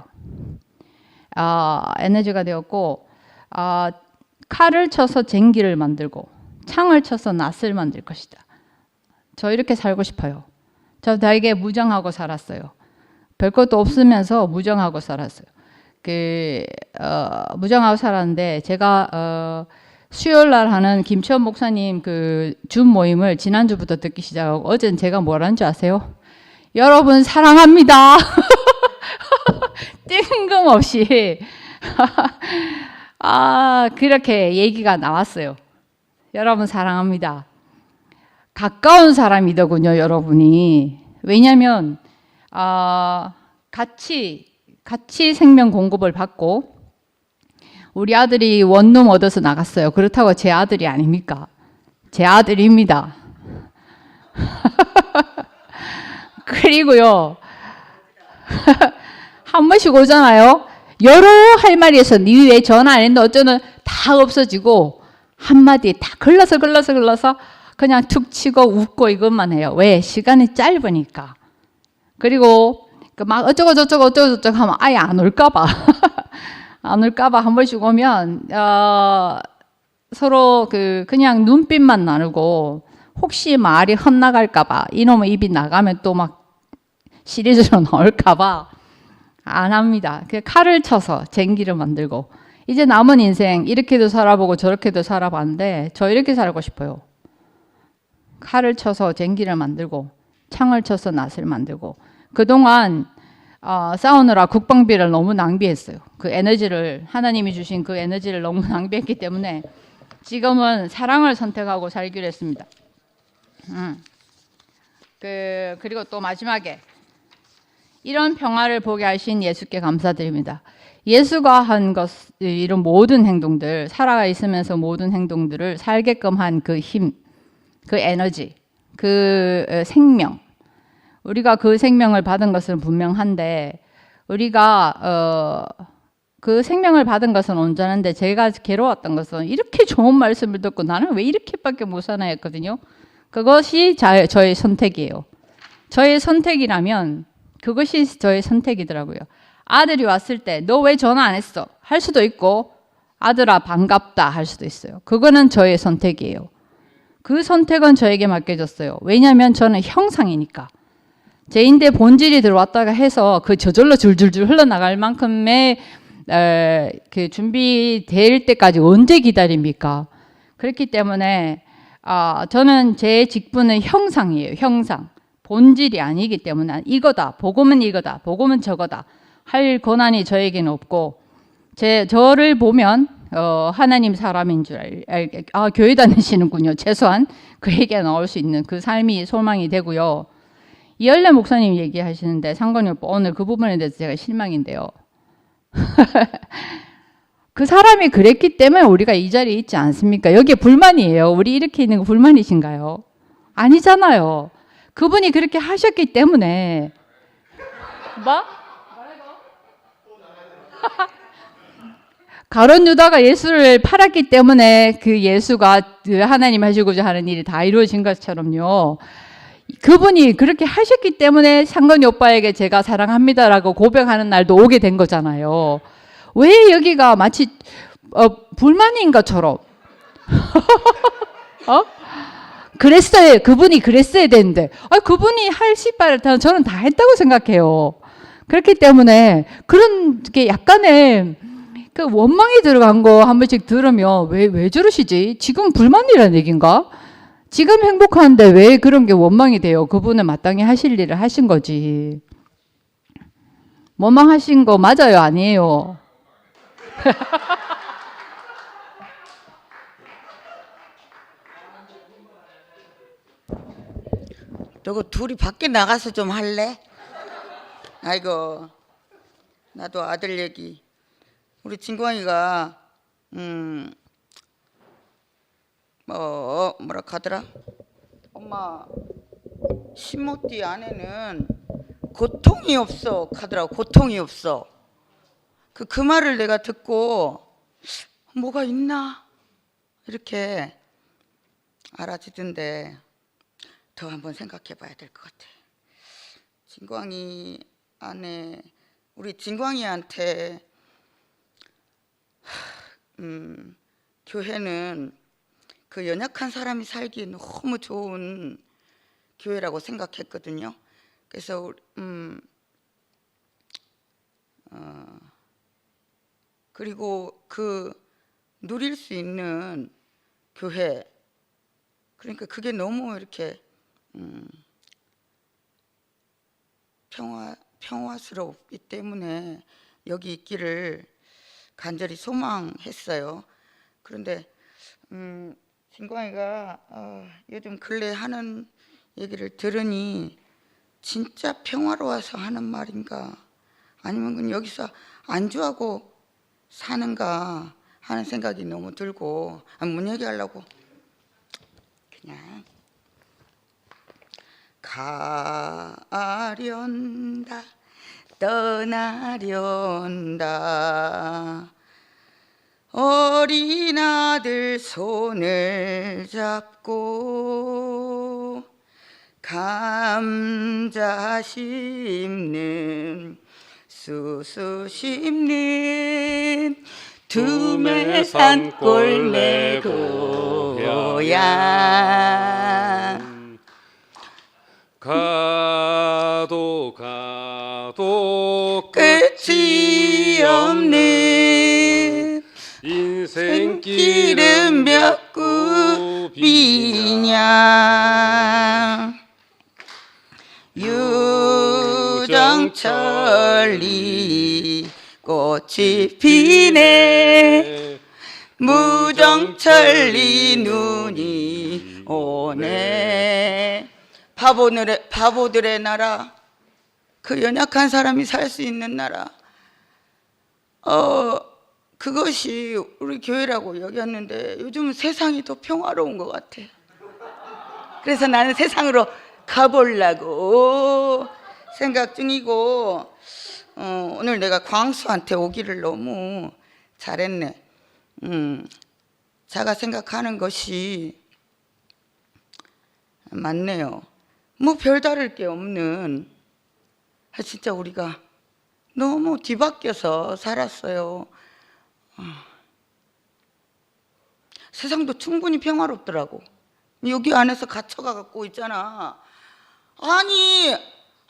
[SPEAKER 6] 에너지가 되었고 칼을 쳐서 쟁기를 만들고 창을 쳐서 낫을 만들 것이다. 저 이렇게 살고 싶어요. 저 되게 무정하고 살았어요. 별것도 없으면서 무정하고 살았어요. 무정하고 살았는데 제가 수요일 날 하는 김치원 목사님 그 줌 모임을 지난주부터 듣기 시작하고 어제는 제가 뭐라는 줄 아세요? 여러분 사랑합니다. 뜬금없이 그렇게 얘기가 나왔어요. 여러분 사랑합니다. 가까운 사람이더군요, 여러분이. 왜냐하면 같이 생명 공급을 받고 우리 아들이 원룸 얻어서 나갔어요. 그렇다고 제 아들이 아닙니까? 제 아들입니다. 그리고요 한 번씩 오잖아요. 여러 할 말이 있어. 니 왜 전화 안 했는데 어쩌면 다 없어지고 한마디에 다 글러서 그냥 툭 치고 웃고 이것만 해요. 왜? 시간이 짧으니까. 그리고 막 어쩌고 저쩌고 하면 아예 안 올까봐 안 올까봐 한 번씩 오면 서로 그냥 눈빛만 나누고 혹시 말이 헛나갈까봐 이놈의 입이 나가면 또 막 시리즈로 나올까봐 안 합니다. 칼을 쳐서 쟁기를 만들고 이제 남은 인생 이렇게도 살아보고 저렇게도 살아봤는데 저 이렇게 살고 싶어요. 칼을 쳐서 쟁기를 만들고 창을 쳐서 낫을 만들고 그동안 싸우느라 국방비를 너무 낭비했어요. 그 에너지를 하나님이 주신 그 에너지를 너무 낭비했기 때문에 지금은 사랑을 선택하고 살기로 했습니다. 그리고 또 마지막에 이런 평화를 보게 하신 예수께 감사드립니다. 예수가 한 것, 이런 모든 행동들, 살아가 있으면서 모든 행동들을 살게끔 한 그 힘, 그 에너지, 그 생명. 우리가 그 생명을 받은 것은 분명한데 우리가 그 생명을 받은 것은 온전한데 제가 괴로웠던 것은 이렇게 좋은 말씀을 듣고 나는 왜 이렇게밖에 못 사나 했거든요. 그것이 저의 선택이에요. 저의 선택이라면 그것이 저의 선택이더라고요. 아들이 왔을 때 너 왜 전화 안 했어? 할 수도 있고 아들아 반갑다 할 수도 있어요. 그거는 저의 선택이에요. 그 선택은 저에게 맡겨졌어요. 왜냐하면 저는 형상이니까. 제 인대 본질이 들어왔다가 해서 그 저절로 줄줄줄 흘러나갈 만큼의 그 준비될 때까지 언제 기다립니까? 그렇기 때문에 저는 제 직분은 형상이에요. 형상. 본질이 아니기 때문에 이거다. 복음은 이거다. 복음은 저거다. 할 권한이 저에게는 없고 저를 보면 하나님 사람인 줄 교회 다니시는군요. 최소한 그에게 나올 수 있는 그 삶이 소망이 되고요. 이열래 목사님 얘기하시는데 상건이 오빠 오늘 그 부분에 대해서 제가 실망인데요. 그 사람이 그랬기 때문에 우리가 이 자리에 있지 않습니까? 여기에 불만이에요. 우리 이렇게 있는 거 불만이신가요? 아니잖아요. 그분이 그렇게 하셨기 때문에 뭐? 가룟 유다가 예수를 팔았기 때문에 그 예수가 하나님 하시고자 하는 일이 다 이루어진 것처럼요. 그분이 그렇게 하셨기 때문에 상건이 오빠에게 제가 사랑합니다라고 고백하는 날도 오게 된 거잖아요. 왜 여기가 마치 불만인 것처럼 그랬어요. 그분이 그랬어야 되는데 그분이 할 시발을 저는 다 했다고 생각해요. 그렇기 때문에 그런 게 약간의 그 원망이 들어간 거 한 번씩 들으면 왜 저러시지? 지금 불만이라는 얘기인가? 지금 행복한데 왜 그런 게 원망이 돼요? 그분은 마땅히 하실 일을 하신 거지. 원망하신 거 맞아요? 아니에요?
[SPEAKER 7] 너그 둘이 밖에 나가서 좀 할래? 아이고, 나도 아들 얘기. 우리 진광이가 뭐라 하더라? 엄마 신모띠 안에는 고통이 없어 하더라고. 고통이 없어. 그 말을 내가 듣고 뭐가 있나 이렇게 알아지던데 더 한번 생각해 봐야 될 것 같아. 진광이 안에 우리 진광이한테 교회는 그 연약한 사람이 살기 너무 좋은 교회라고 생각했거든요. 그래서 그리고 그 누릴 수 있는 교회, 그러니까 그게 너무 이렇게 평화스럽기 때문에 여기 있기를 간절히 소망했어요. 그런데 진광이가 요즘 근래 하는 얘기를 들으니 진짜 평화로워서 하는 말인가 아니면 그냥 여기서 안주하고 사는가 하는 생각이 너무 들고 뭔 얘기하려고 그냥 가련다 떠나련다 어린 아들 손을 잡고 감자 심는 수수 심는 두메 산골 내 고향
[SPEAKER 8] 가도
[SPEAKER 7] 끝이 없는
[SPEAKER 8] 인생길은
[SPEAKER 7] 몇 굽이냐 유정철이 꽃이 피네 무정철이 눈이 오네 바보들의 나라 그 연약한 사람이 살 수 있는 나라 그것이 우리 교회라고 여겼는데 요즘은 세상이 더 평화로운 것 같아. 그래서 나는 세상으로 가보려고 생각 중이고 오늘 내가 광수한테 오기를 너무 잘했네. 자가 생각하는 것이 맞네요. 뭐 별다를 게 없는 진짜 우리가 너무 뒤바뀌어서 살았어요. 세상도 충분히 평화롭더라고. 여기 안에서 갇혀가 갖고 있잖아. 아니,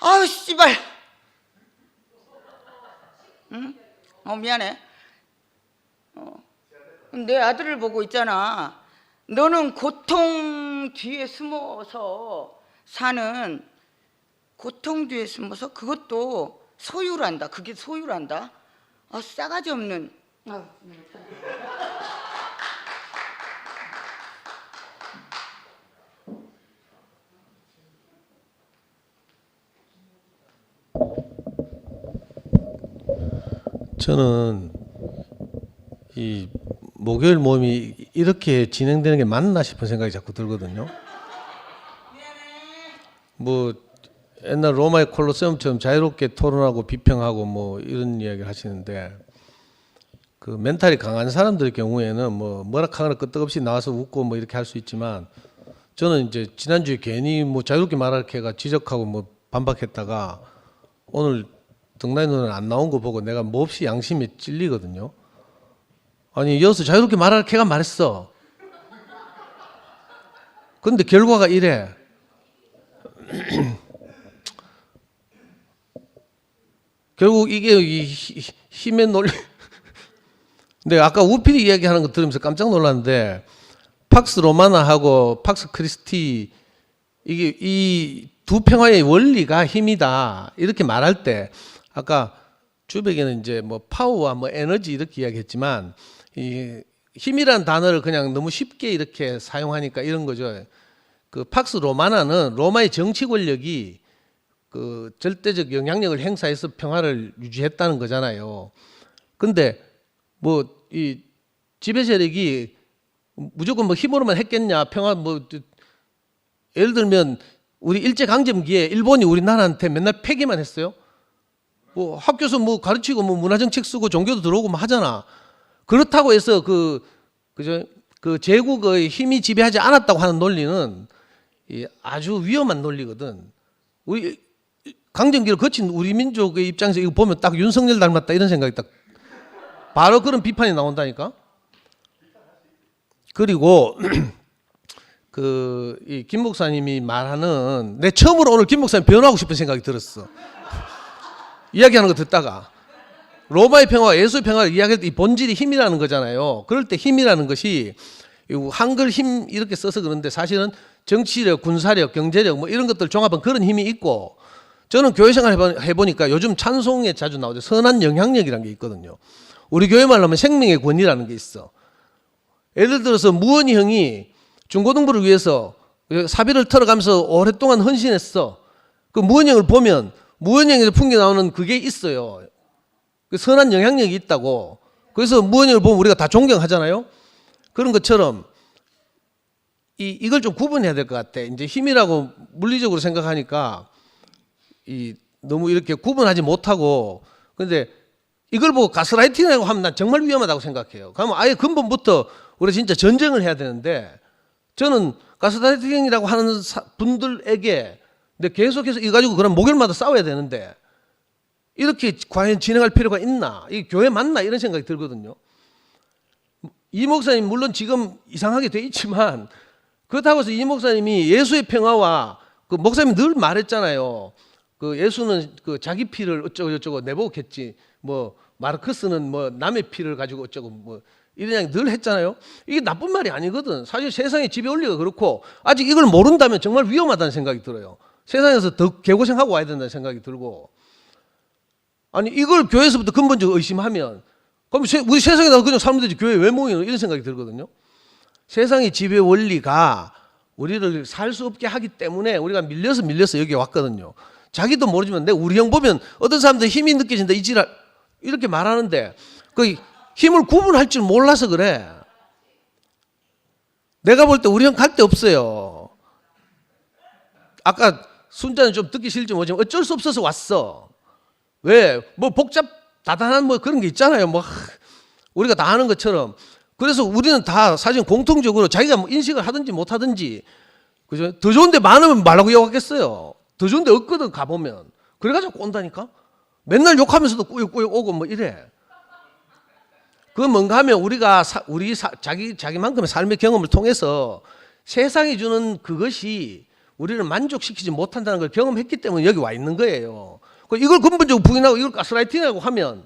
[SPEAKER 7] 아유 씨발. 응? 미안해. 내 아들을 보고 있잖아. 너는 고통 고통 뒤에 숨어서 사는 고통 뒤에 숨어서 그것도 소유란다. 그게 소유란다. 싸가지 없는.
[SPEAKER 8] 저는 이 목요일 모임이 이렇게 진행되는 게 맞나 싶은 생각이 자꾸 들거든요. 뭐 옛날 로마의 콜로세움처럼 자유롭게 토론하고 비평하고 뭐 이런 이야기를 하시는데, 그 멘탈이 강한 사람들 경우에는 뭐 뭐라 하거나 끄떡없이 나와서 웃고 뭐 이렇게 할 수 있지만, 저는 이제 지난주에 괜히 뭐 자유롭게 말할게 가 지적하고 뭐 반박했다가 오늘 등라인 눈에 안 나온 거 보고 내가 몹시 양심에 찔리거든요. 아니, 여기서 자유롭게 말할 걔가 말했어. 근데 결과가 이래. 결국 이게 이 힘의 논리. 근데 아까 우필이 이야기하는 거 들으면서 깜짝 놀랐는데, 팍스 로마나하고 팍스 크리스티, 이게 이 두 평화의 원리가 힘이다 이렇게 말할 때, 아까 주백에는 이제 뭐 파워와 뭐 에너지 이렇게 이야기했지만, 이 힘이란 단어를 그냥 너무 쉽게 이렇게 사용하니까 이런 거죠. 그 팍스 로마나는 로마의 정치 권력이 그 절대적 영향력을 행사해서 평화를 유지했다는 거잖아요. 근데 뭐 이 지배 세력이 무조건 뭐 힘으로만 했겠냐? 평화 뭐 예를 들면 우리 일제 강점기에 일본이 우리나라한테 맨날 폐기만 했어요. 뭐 학교에서 뭐 가르치고 뭐 문화정책 쓰고 종교도 들어오고 뭐 하잖아. 그렇다고 해서 그 제국의 힘이 지배하지 않았다고 하는 논리는 아주 위험한 논리거든. 우리 강점기를 거친 우리 민족의 입장에서 이거 보면 딱 윤석열 닮았다 이런 생각이 딱 바로 그런 비판이 나온다니까. 그리고 이 김 목사님이 말하는, 내 처음으로 오늘 김 목사님 변호하고 싶은 생각이 들었어. 이야기하는 거 듣다가 로마의 평화, 예수의 평화를 이야기할 때 이 본질이 힘이라는 거잖아요. 그럴 때 힘이라는 것이 한글 힘 이렇게 써서 그런데 사실은 정치력, 군사력, 경제력 뭐 이런 것들 종합한 그런 힘이 있고, 저는 교회 생활 해보니까 요즘 찬송에 자주 나오죠. 선한 영향력이라는 게 있거든요. 우리 교회 말로 하면 생명의 권위라는 게 있어. 예를 들어서 무원이 형이 중고등부를 위해서 사비를 털어가면서 오랫동안 헌신했어. 그 무원이 형을 보면 무원이 형에서 풍겨 나오는 그게 있어요. 그 선한 영향력이 있다고. 그래서 무원이 형을 보면 우리가 다 존경하잖아요. 그런 것처럼 이걸 좀 구분해야 될 것 같아. 이제 힘이라고 물리적으로 생각하니까 너무 이렇게 구분하지 못하고, 근데 이걸 보고 가스라이팅이라고 하면 난 정말 위험하다고 생각해요. 그러면 아예 근본부터 우리 진짜 전쟁을 해야 되는데, 저는 가스라이팅이라고 하는 분들에게 근데 계속해서 이 가지고 그런 목요일마다 싸워야 되는데 이렇게 과연 진행할 필요가 있나? 이 교회 맞나? 이런 생각이 들거든요. 이 목사님 물론 지금 이상하게 돼 있지만, 그렇다고 해서 이 목사님이 예수의 평화와 그 목사님이 늘 말했잖아요. 그 예수는 그 자기 피를 어쩌고 저쩌고 내보겠지. 뭐 마르크스는 뭐 남의 피를 가지고 어쩌고 뭐 이런 늘 했잖아요. 이게 나쁜 말이 아니거든. 사실 세상의 지배 원리가 그렇고, 아직 이걸 모른다면 정말 위험하다는 생각이 들어요. 세상에서 더 개고생하고 와야 된다는 생각이 들고, 아니 이걸 교회에서부터 근본적으로 의심하면 그럼 우리 세상에 나서 그냥 살면 되지, 교회 왜 모이는, 이런 생각이 들거든요. 세상의 지배 원리가 우리를 살 수 없게 하기 때문에 우리가 밀려서 여기 왔거든요. 자기도 모르지만 우리 형 보면 어떤 사람들 힘이 느껴진다 이지랄 이렇게 말하는데 그 힘을 구분할 줄 몰라서 그래. 내가 볼 때 우리 형 갈 데 없어요. 아까 순자는 좀 듣기 싫지 모르지만 어쩔 수 없어서 왔어. 왜? 뭐 다단한 뭐 그런 게 있잖아요. 뭐 우리가 다 하는 것처럼. 그래서 우리는 다 사실 공통적으로 자기가 뭐 인식을 하든지 못 하든지, 그죠? 더 좋은데 많으면 말라고 욕하겠어요. 더 좋은데 없거든 가보면. 그래가지고 온다니까. 맨날 욕하면서도 꾸역꾸역 오고 뭐 이래. 그건 뭔가 하면 우리가 자기만큼의 삶의 경험을 통해서 세상이 주는 그것이 우리를 만족시키지 못한다는 걸 경험했기 때문에 여기 와 있는 거예요. 이걸 근본적으로 부인하고 이걸 가스라이팅하고 하면,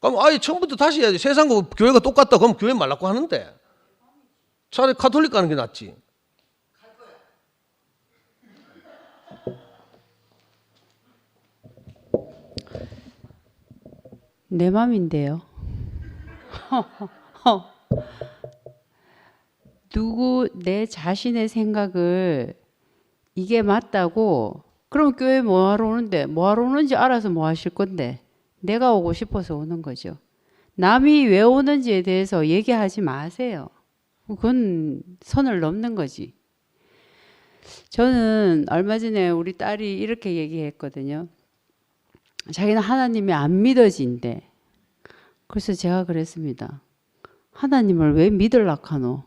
[SPEAKER 8] 그럼 아예 처음부터 다시 해야지. 세상과 교회가 똑같다 그럼 교회 말라고 하는데 차라리 카톨릭 가는 게 낫지.
[SPEAKER 9] 내 맘인데요. 내 자신의 생각을 이게 맞다고 그럼 교회 뭐하러 오는데 뭐하러 오는지 알아서 뭐 하실 건데 내가 오고 싶어서 오는 거죠. 남이 왜 오는지에 대해서 얘기하지 마세요. 그건 선을 넘는 거지. 저는 얼마 전에 우리 딸이 이렇게 얘기했거든요. 자기는 하나님이 안 믿어진대. 그래서 제가 그랬습니다. 하나님을 왜 믿으려고 하노?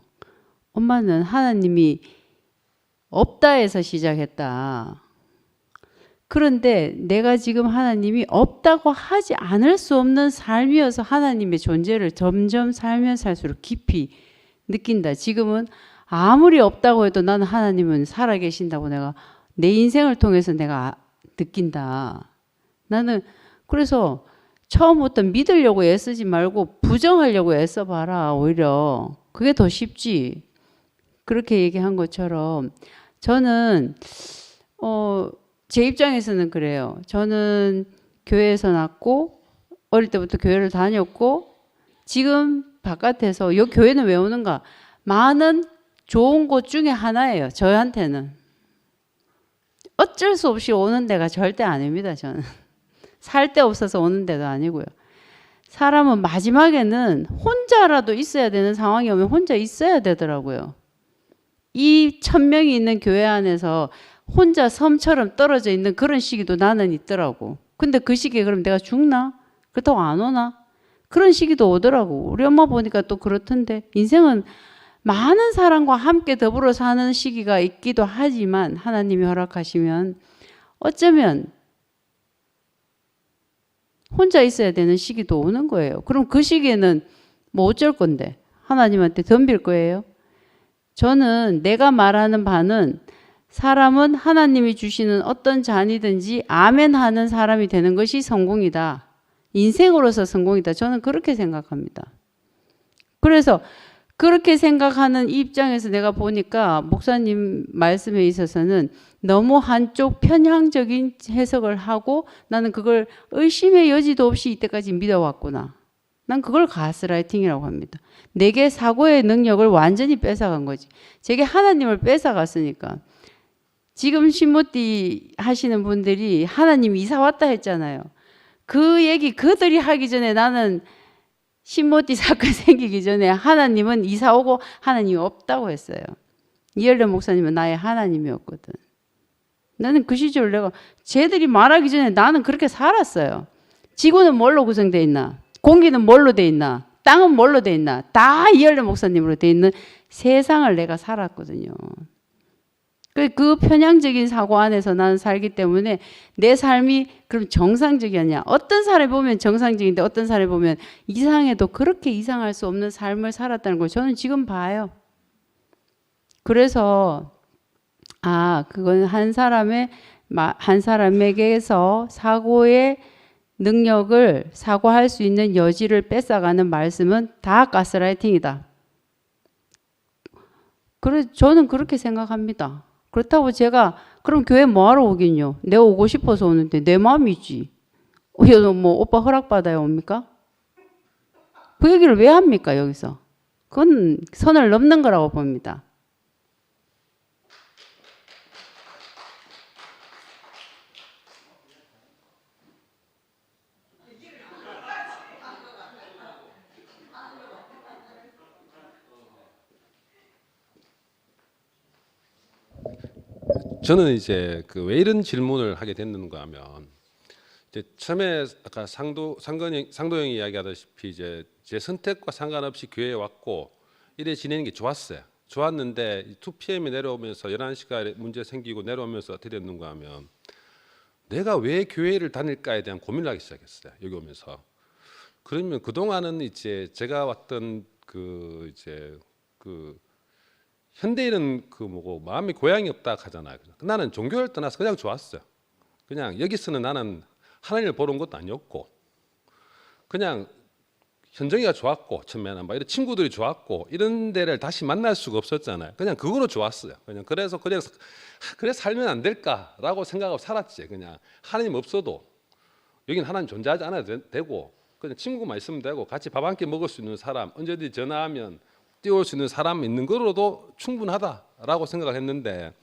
[SPEAKER 9] 엄마는 하나님이 없다 해서 시작했다. 그런데 내가 지금 하나님이 없다고 하지 않을 수 없는 삶이어서 하나님의 존재를 점점 살면 살수록 깊이 느낀다. 지금은 아무리 없다고 해도 나는 하나님은 살아계신다고 내가 내 인생을 통해서 내가 느낀다. 나는 그래서 처음부터 믿으려고 애쓰지 말고 부정하려고 애써봐라. 오히려 그게 더 쉽지. 그렇게 얘기한 것처럼 저는 제 입장에서는 그래요. 저는 교회에서 났고 어릴 때부터 교회를 다녔고 지금 바깥에서 이 교회는 왜 오는가? 많은 좋은 곳 중에 하나예요. 저한테는. 어쩔 수 없이 오는 데가 절대 아닙니다. 저는. 살 데 없어서 오는 데도 아니고요. 사람은 마지막에는 혼자라도 있어야 되는 상황이 오면 혼자 있어야 되더라고요. 이 1000명이 있는 교회 안에서 혼자 섬처럼 떨어져 있는 그런 시기도 나는 있더라고. 근데 그 시기에 그럼 내가 죽나? 그렇다고 안 오나? 그런 시기도 오더라고. 우리 엄마 보니까 또 그렇던데 인생은 많은 사람과 함께 더불어 사는 시기가 있기도 하지만 하나님이 허락하시면 어쩌면 혼자 있어야 되는 시기도 오는 거예요. 그럼 그 시기에는 뭐 어쩔 건데? 하나님한테 덤빌 거예요? 저는 내가 말하는 바는 사람은 하나님이 주시는 어떤 잔이든지 아멘 하는 사람이 되는 것이 성공이다. 인생으로서 성공이다. 저는 그렇게 생각합니다. 그래서 그렇게 생각하는 이 입장에서 내가 보니까 목사님 말씀에 있어서는 너무 한쪽 편향적인 해석을 하고 나는 그걸 의심의 여지도 없이 이때까지 믿어왔구나. 난 그걸 가스라이팅이라고 합니다. 내게 사고의 능력을 완전히 뺏어간 거지. 제게 하나님을 뺏어갔으니까. 지금 신모띠 하시는 분들이 하나님 이사 왔다 했잖아요. 그 얘기 그들이 하기 전에 나는 신모띠 사건 생기기 전에 하나님은 이사 오고 하나님이 없다고 했어요. 이열련 목사님은 나의 하나님이었거든. 나는 그 시절 내가 쟤들이 말하기 전에 나는 그렇게 살았어요. 지구는 뭘로 구성되어 있나? 공기는 뭘로 되어 있나? 땅은 뭘로 되어 있나? 다 이열련 목사님으로 되어 있는 세상을 내가 살았거든요. 그 편향적인 사고 안에서 나는 살기 때문에 내 삶이 그럼 정상적이었냐? 어떤 사람이 보면 정상적인데 어떤 사람이 보면 이상해도 그렇게 이상할 수 없는 삶을 살았다는 걸 저는 지금 봐요. 그래서 그건 한 사람에게서 사고의 능력을 사고할 수 있는 여지를 뺏어가는 말씀은 다 가스라이팅이다. 저는 그렇게 생각합니다. 그렇다고 제가 그럼 교회 뭐하러 오긴요? 내가 오고 싶어서 오는데 내 마음이지. 뭐 오빠 허락받아야 옵니까? 그 얘기를 왜 합니까 여기서? 그건 선을 넘는 거라고 봅니다.
[SPEAKER 10] 저는 이제 왜 이런 질문을 하게 됐는가 하면 이제 처음에 아까 상도형이 이야기하다시피 이제 제 선택과 상관없이 교회에 왔고 이래 지내는 게 좋았어요. 좋았는데 2PM이 내려오면서 11시가 문제 생기고 내려오면서 어떻게 됐는가 하면 내가 왜 교회를 다닐까에 대한 고민을 하기 시작했어요. 여기 오면서. 그러면 그동안은 이제 제가 왔던 현대인은 마음이 고향이 없다 하잖아요. 나는 종교를 떠나서 그냥 좋았어요. 그냥 여기서는 나는 하나님을 보러 온 것도 아니었고 그냥 현정이가 좋았고 처음에는 이런 친구들이 좋았고 이런 데를 다시 만날 수가 없었잖아요. 그냥 그거로 좋았어요. 그래서 그래 살면 안 될까라고 생각하고 살았지. 그냥 하나님 없어도 여기는 하나님 존재하지 않아도 되고 그냥 친구만 있으면 되고 같이 밥 한 끼 먹을 수 있는 사람, 언제든지 전화하면 뛰어올 수 있는 사람 있는 거로도 충분하다라고 생각을 했는데,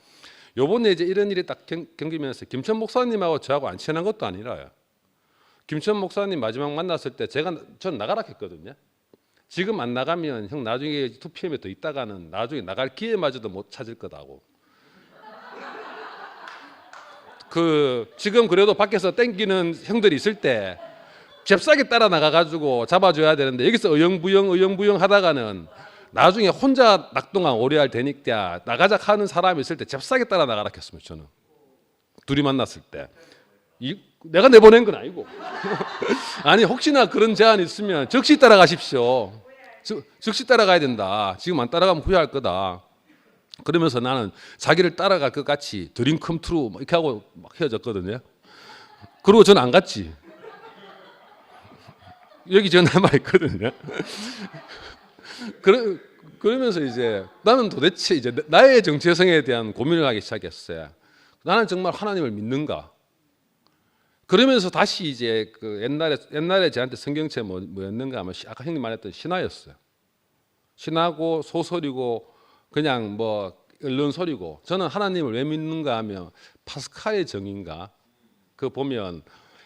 [SPEAKER 10] 요번에 이제 이런 일이 딱 경기면서 김천 목사님하고 저하고 안 친한 것도 아니라요. 김천 목사님 마지막 만났을 때 전 나가라 했거든요. 지금 안 나가면 형 나중에 2PM에 더 있다가는 나중에 나갈 기회마저도 못 찾을 거다고. 지금 그래도 밖에서 땡기는 형들이 있을 때 잽싸게 따라 나가가지고 잡아줘야 되는데, 여기서 어영부영 하다가는 나중에 혼자 낙동강 오래할 되니까 나가자 하는 사람이 있을 때 잽싸게 따라 나가라 했습니다. 저는 둘이 만났을 때 내가 내보낸 건 아니고 아니 혹시나 그런 제안이 있으면 즉시 따라가십시오. 즉시 따라가야 된다. 지금 안 따라가면 후회할 거다. 그러면서 나는 자기를 따라갈 것 같이 드림 컴 트루 이렇게 하고 막 헤어졌거든요. 그리고 저는 안 갔지. 여기 전화만 했거든요. 그러면서 이제 나는 도대체 이제 나의 정체성에 대한 고민을 하기 시작했어요. 나는 정말 하나님을 믿는가? 그러면서 다시 이제 그 옛날에 저한테 성경책 뭐였는가 하면 아까 형님 말했던 신화였어요. 신화고 소설이고 그냥 뭐 언론소리고, 저는 하나님을 왜 믿는가 하면 파스칼의 정의인가, 그 보면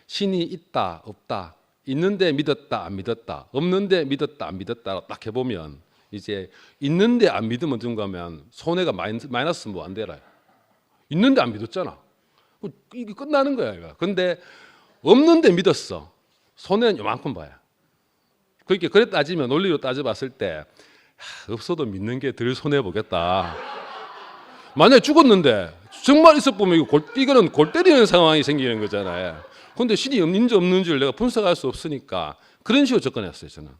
[SPEAKER 10] 신이 있다 없다, 있는데 믿었다 안 믿었다, 없는데 믿었다 안 믿었다 딱 해보면 이제 있는데 안 믿으면 든 거면 손해가 마이너스 뭐 안 되라. 있는데 안 믿었잖아. 이게 끝나는 거야. 이거. 근데 없는데 믿었어. 손해는 요만큼 봐야. 그렇게 그래 따지면 논리로 따져봤을 때 없어도 믿는 게 덜 손해 보겠다. 만약에 죽었는데 정말 있어 보면 이거는 골 때리는 상황이 생기는 거잖아요. 근데 신이 있는지 없는지를 내가 분석할 수 없으니까 그런 식으로 접근했어요. 저는.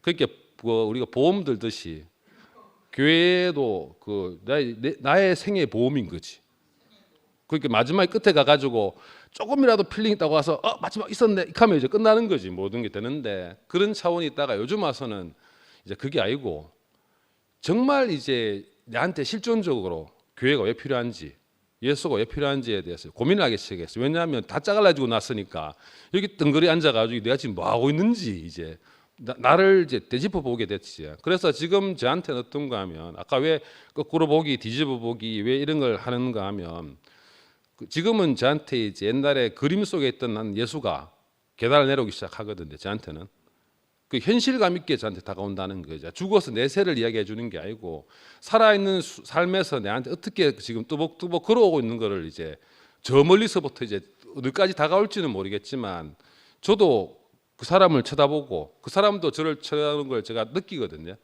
[SPEAKER 10] 그렇게 우리가 보험 들듯이 교회도 나의 생애 보험인 거지. 그렇게 마지막 끝에 가가지고 조금이라도 필링 있다고 와서 마지막 있었네 이렇게 하면 이제 끝나는 거지. 모든 게 되는데, 그런 차원이 있다가 요즘 와서는 이제 그게 아니고 정말 이제 나한테 실존적으로 교회가 왜 필요한지, 예수가 왜 필요한지에 대해서 고민을 하기 시작했어요. 왜냐하면 다 짜갈라지고 났으니까 여기 뜬거리 앉아가지고 내가 지금 뭐 하고 있는지 이제 나를 이제 되짚어 보게 됐지. 그래서 지금 저한테는 어떤가 하면, 아까 왜 거꾸로 보기, 뒤집어 보기 왜 이런 걸 하는가 하면, 지금은 저한테 이제 옛날에 그림 속에 있던 한 예수가 계단을 내려오기 시작하거든요. 저한테는 그 현실감 있게 저한테 다가온다는 거죠. 죽어서 내세를 이야기해 주는 게 아니고 살아있는 삶에서 내한테 어떻게 지금 뚜벅뚜벅 걸어오고 있는 거를 이제 저 멀리서부터 이제 어디까지 다가올지는 모르겠지만 저도 그 사람을 쳐다보고 그 사람도 저를 쳐다보는 걸 제가 느끼거든요.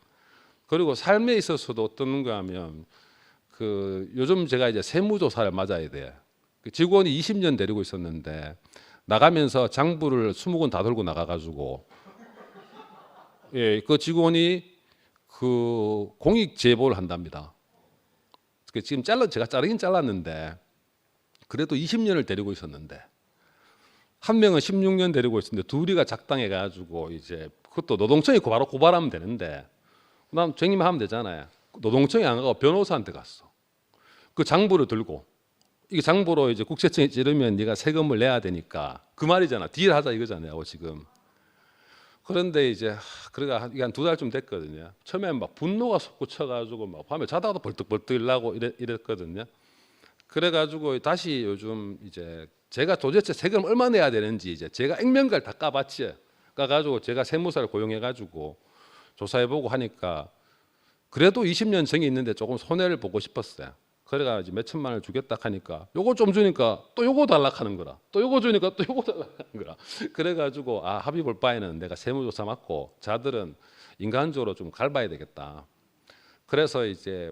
[SPEAKER 10] 그리고 삶에 있어서도 어떤가 하면 요즘 제가 이제 세무조사를 맞아야 돼요. 그 직원이 20년 데리고 있었는데 나가면서 장부를 20권 다 들고 나가가지고 그 직원이 공익 제보를 한답니다. 지금 제가 자르긴 잘랐는데 그래도 20년을 데리고 있었는데 한 명은 16년 데리고 있었는데 둘이가 작당해가지고 이제 그것도 노동청에 바로 고발하면 되는데 그다음 정의만 하면 되잖아요. 노동청에 안 가고 변호사한테 갔어. 그 장부를 들고 이게 장부로 이제 국세청에 찌르면 네가 세금을 내야 되니까 그 말이잖아. 딜하자 이거잖아요. 지금. 그런데 이제 그러니까 한 2달쯤 됐거든요. 처음에 막 분노가 솟구쳐가지고 막 밤에 자다가도 벌떡벌떡 일나고 이랬거든요. 그래가지고 다시 요즘 이제 제가 도대체 세금 얼마 내야 되는지 이제 제가 액면가를 다 까봤지. 까가지고 제가 세무사를 고용해가지고 조사해보고 하니까 그래도 20년 정이 있는데 조금 손해를 보고 싶었어요. 그래가 이제 몇 천만 원을 주겠다 하니까 요거 좀 주니까 또 요거 달락하는 거라, 또 요거 주니까 또 요거 달락하는 거라. 그래가지고 합의 볼 바에는 내가 세무조사 맡고 자들은 인간적으로 좀 갈봐야 되겠다. 그래서 이제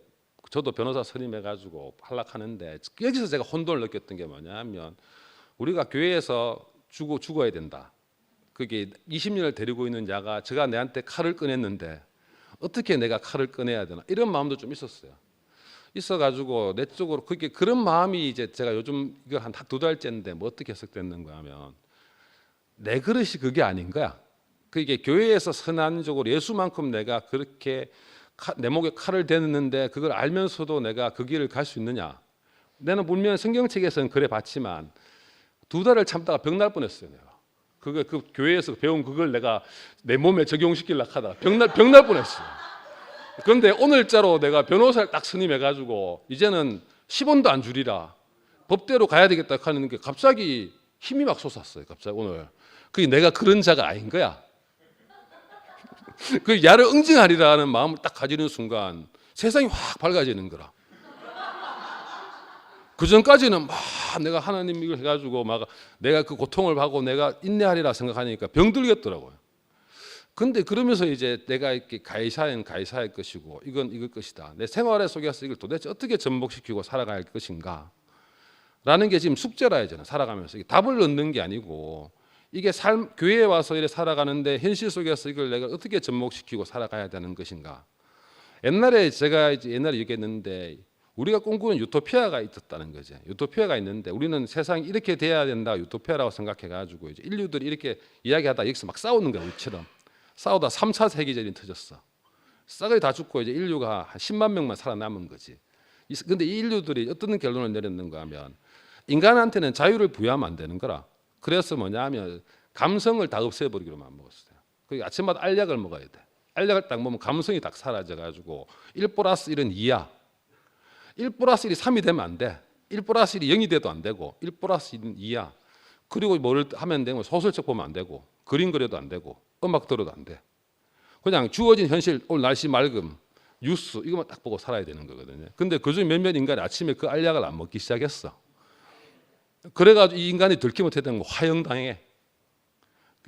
[SPEAKER 10] 저도 변호사 선임해가지고 할락하는데 여기서 제가 혼돈을 느꼈던 게 뭐냐면 우리가 교회에서 죽어야 된다. 그게 20년을 데리고 있는 자가 제가 내한테 칼을 꺼냈는데 어떻게 내가 칼을 꺼내야 되나 이런 마음도 좀 있었어요. 있어가지고 내 쪽으로 그런 마음이 이제 제가 요즘 이거 한 2달째인데 뭐 어떻게 해석됐는가 하면 내 그릇이 그게 아닌 거야. 그게 교회에서 선한적으로 예수만큼 내가 그렇게 내 목에 칼을 대는데 그걸 알면서도 내가 그 길을 갈 수 있느냐. 나는 분명 성경책에서는 그래 봤지만 2달을 참다가 병 날 뻔했어요. 내가 그 교회에서 배운 그걸 내가 내 몸에 적용시키려고 하다 병날 뻔했어. 그런데 오늘자로 내가 변호사를 딱 선임해가지고 이제는 10원도 안 줄이라 법대로 가야 되겠다 하는 게 갑자기 힘이 막 솟았어요. 갑자기 오늘. 그게 내가 그런 자가 아닌 거야. 그 야를 응징하리라는 마음을 딱 가지는 순간 세상이 확 밝아지는 거라. 그 전까지는 막 내가 하나님 이걸 해가지고 막 내가 그 고통을 받고 내가 인내하리라 생각하니까 병들겠더라고요. 근데 그러면서 이제 내가 이렇게 가이사는 가이사의 것이고 이건 이걸 것이다. 내 생활에 속에서 이걸 도대체 어떻게 접목시키고 살아가야 할 것인가? 라는 게 지금 숙제라 저는 살아가면서 이게 답을 얻는 게 아니고 이게 교회에 와서 이렇게 살아가는데 현실 속에서 이걸 내가 어떻게 접목시키고 살아가야 되는 것인가? 옛날에 제가 이제 옛날에 얘기했는데 우리가 꿈꾸는 유토피아가 있었다는 거죠. 유토피아가 있는데 우리는 세상이 이렇게 돼야 된다 유토피아라고 생각해가지고 이제 인류들이 이렇게 이야기하다 여기서 막 싸우는 거야 우리처럼. 싸우다 3차 세계전이 터졌어. 싸그리 다 죽고 이제 인류가 한 10만 명만 살아남은 거지. 근데 이 인류들이 어떤 결론을 내렸는가 하면 인간한테는 자유를 부여하면 안 되는 거라. 그래서 뭐냐 하면 감성을 다 없애버리기로 마음먹었어요. 그 아침마다 알약을 먹어야 돼. 알약을 딱 먹으면 감성이 딱 사라져가지고 1 플러스 1은 2야. 1 플러스 1이 3이 되면 안 돼. 1 플러스 1이 0이 돼도 안 되고 1 플러스 1은 2야. 그리고 뭘 하면 되면 소설책 보면 안 되고 그림 그려도 안 되고 음악 들어도 안 돼. 그냥 주어진 현실 오늘 날씨 맑음 뉴스 이것만 딱 보고 살아야 되는 거거든요. 근데 그중 몇몇 인간이 아침에 그 알약을 안 먹기 시작했어. 그래가지고 이 인간이 들키면 어떻게 되는 거 화형당해.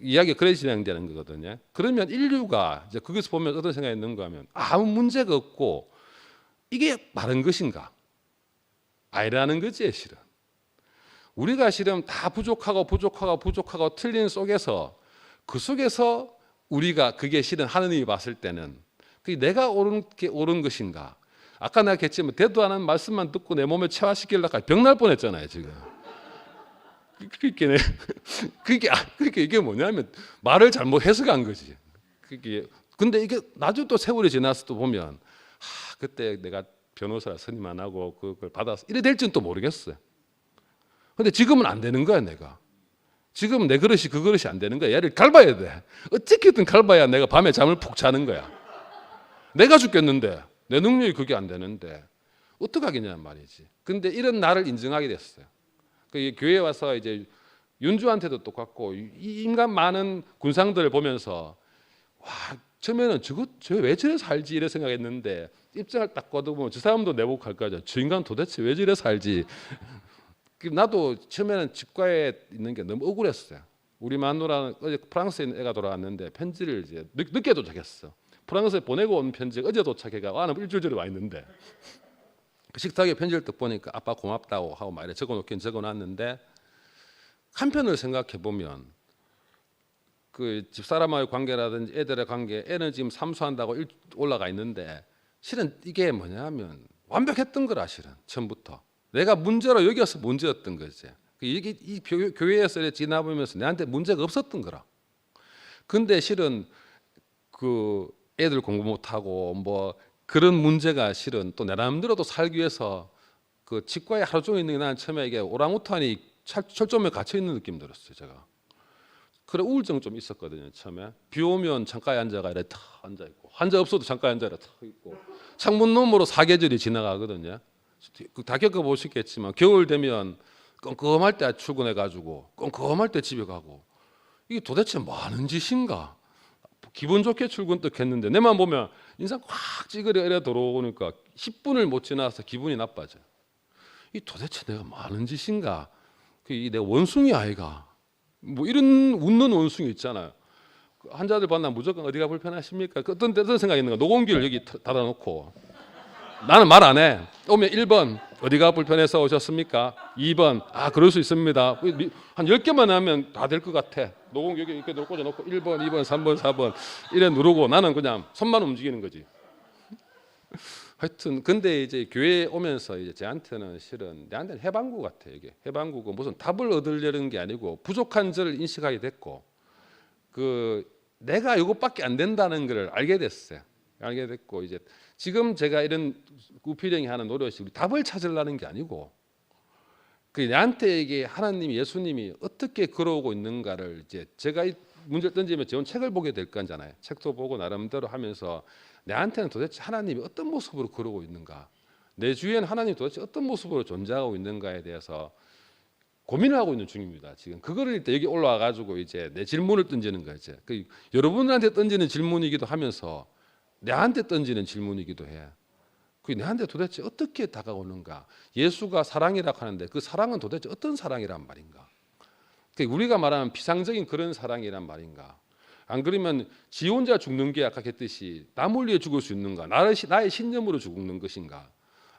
[SPEAKER 10] 이야기가 그래 진행되는 거거든요. 그러면 인류가 이제 거기서 보면 어떤 생각이 있는가 하면 아무 문제가 없고 이게 바른 것인가? 아니라는 거지 실은. 우리가 실은 다 부족하고 틀린 속에서 그 속에서 우리가 그게 실은 하느님이 봤을 때는 그게 내가 옳은 것인가? 아까 내가 했지만 대도 않은 말씀만 듣고 내 몸에 체화시키려고 병날 뻔했잖아요 지금. 그러니까 이게 뭐냐면 말을 잘못 해석한 거지. 근데 이게 나중에 또 세월이 지나서 또 보면 그때 내가 변호사 선임 안 하고 그걸 받아서 이래 될지는 또 모르겠어요. 근데 지금은 안 되는 거야 내가. 지금 내 그릇이 그 그릇이 안 되는 거야. 얘를 갈봐야 돼. 어떻게든 갈봐야 내가 밤에 잠을 푹 자는 거야. 내가 죽겠는데 내 능력이 그게 안 되는데 어떡하겠냐는 말이지. 근데 이런 나를 인정하게 됐어요. 그 교회에 와서 이제 윤주한테도 똑같고 이 인간 많은 군상들을 보면서 와 처음에는 저 왜 저래 살지 이래 생각했는데 입장을 딱 거두면 저 사람도 내복할 거죠. 저 인간 도대체 왜 저래 살지. 나도 처음에는 치과에 있는 게 너무 억울했어요. 우리 마누라는 어제 프랑스에 있는 애가 돌아왔는데 편지를 이제 늦게 도착했어. 프랑스에 보내고 온 편지가 어제 도착해가 와는 일주일 전에 와 있는데 그 식탁에 편지를 딱 보니까 아빠 고맙다고 하고 막 이렇게 적어놓긴 적어놨는데 한편을 생각해 보면 그 집사람과의 관계라든지 애들의 관계 애는 지금 삼수한다고 올라가 있는데 실은 이게 뭐냐면 완벽했던 거라 실은 처음부터 내가 문제로 여겨서 문제였던 거지. 이게 이 교회에서 지나보면서 내한테 문제가 없었던 거라. 근데 실은 그 애들 공부 못하고 뭐 그런 문제가 실은 또 내 나름대로도 살기 위해서 그 치과에 하루 종일 있는 게 나는 처음에 이게 오랑우탄이 철조망에 갇혀 있는 느낌 들었어요 제가. 그래 우울증 좀 있었거든요 처음에. 비 오면 창가에 앉아가 이렇게 탁 앉아 있고 환자 없어도 창가에 앉아 탁 있고 창문 너머로 사계절이 지나가거든요. 다 겪어보시겠지만 겨울 되면 껌껌할 때 출근해가지고 껌껌할 때 집에 가고 이게 도대체 뭐 하는 짓인가. 기분 좋게 출근떡 했는데 내만 보면 인상 꽉 찌그려 이래 들어오니까 10분을 못 지나서 기분이 나빠져요. 이 도대체 내가 뭐 하는 짓인가. 내 원숭이 아이가 뭐 이런 웃는 원숭이 있잖아요. 환자들 만나면 무조건 어디가 불편하십니까? 어떤 생각이 있는가. 녹음기를 여기 닫아놓고 나는 말 안 해. 오면 1번 어디가 불편해서 오셨습니까? 2번 그럴 수 있습니다. 한 10개만 하면 다 될 것 같아. 녹음 여기 이렇게 꽂아놓고 1번, 2번, 3번, 4번 이래 누르고 나는 그냥 손만 움직이는 거지. 하여튼 근데 이제 교회에 오면서 이제 저한테는 실은 내한테는 해방구 같아요. 이게 해방구고 무슨 답을 얻으려는 게 아니고 부족한 저를 인식하게 됐고 그 내가 이것밖에 안 된다는 걸 알게 됐어요. 알게 됐고 이제 지금 제가 이런 구피령이 하는 노릇이 우리 답을 찾으려는 게 아니고 그 내한테 이게 하나님이 예수님이 어떻게 걸어오고 있는가를 이제 제가 이 문제를 던지면 제 책을 보게 될 거잖아요. 책도 보고 나름대로 하면서 내한테는 도대체 하나님이 어떤 모습으로 걸어오고 있는가, 내 주위에는 하나님이 도대체 어떤 모습으로 존재하고 있는가에 대해서 고민을 하고 있는 중입니다. 지금 그거를 일단 여기 올라와 가지고 이제 내 질문을 던지는 거죠. 그 여러분한테 던지는 질문이기도 하면서 내한테 던지는 질문이기도 해. 그 내한테 도대체 어떻게 다가오는가? 예수가 사랑이라고 하는데 그 사랑은 도대체 어떤 사랑이란 말인가? 우리가 말하는 비상적인 그런 사랑이란 말인가? 안 그러면 지 혼자 죽는 게 아까 했듯이 남을 위해 죽을 수 있는가? 나의 신념으로 죽는 것인가?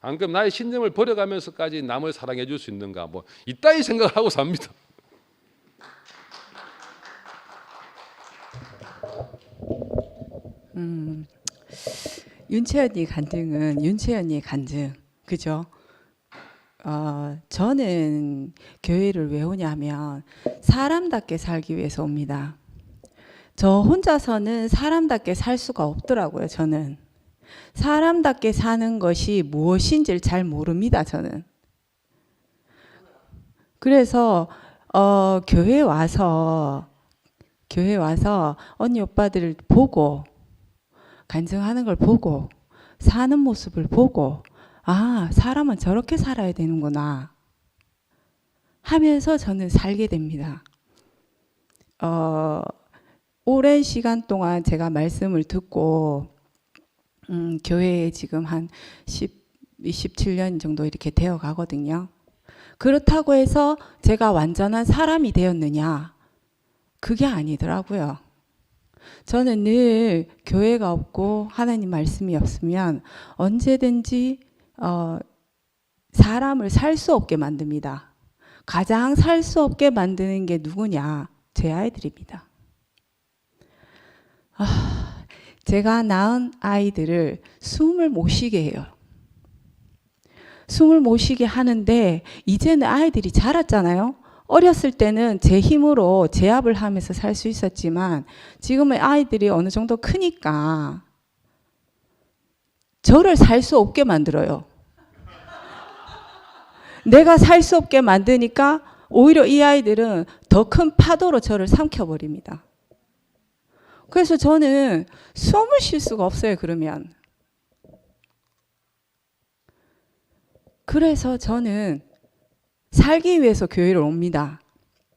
[SPEAKER 10] 안 그럼 나의 신념을 버려가면서까지 남을 사랑해 줄 수 있는가? 뭐 이따위 생각을 하고 삽니다.
[SPEAKER 2] 윤채연이 간증은 윤채연이 간증, 그죠? 저는 교회를 왜 오냐면 사람답게 살기 위해서 옵니다. 저 혼자서는 사람답게 살 수가 없더라고요. 저는 사람답게 사는 것이 무엇인지를 잘 모릅니다. 저는. 그래서 교회 와서 언니 오빠들을 보고 간증하는 걸 보고 사는 모습을 보고 아, 사람은 저렇게 살아야 되는구나 하면서 저는 살게 됩니다. 오랜 시간 동안 제가 말씀을 듣고 교회에 지금 한 27년 정도 이렇게 되어 가거든요. 그렇다고 해서 제가 완전한 사람이 되었느냐? 그게 아니더라고요. 저는 늘 교회가 없고 하나님 말씀이 없으면 언제든지 사람을 살 수 없게 만듭니다. 가장 살 수 없게 만드는 게 누구냐? 제 아이들입니다. 제가 낳은 아이들을 숨을 못 쉬게 해요. 숨을 못 쉬게 하는데 이제는 아이들이 자랐잖아요. 어렸을 때는 제 힘으로 제압을 하면서 살 수 있었지만 지금은 아이들이 어느 정도 크니까 저를 살 수 없게 만들어요. 내가 살 수 없게 만드니까 오히려 이 아이들은 더 큰 파도로 저를 삼켜버립니다. 그래서 저는 숨을 쉴 수가 없어요. 그러면. 그래서 저는 살기 위해서 교회를 옵니다.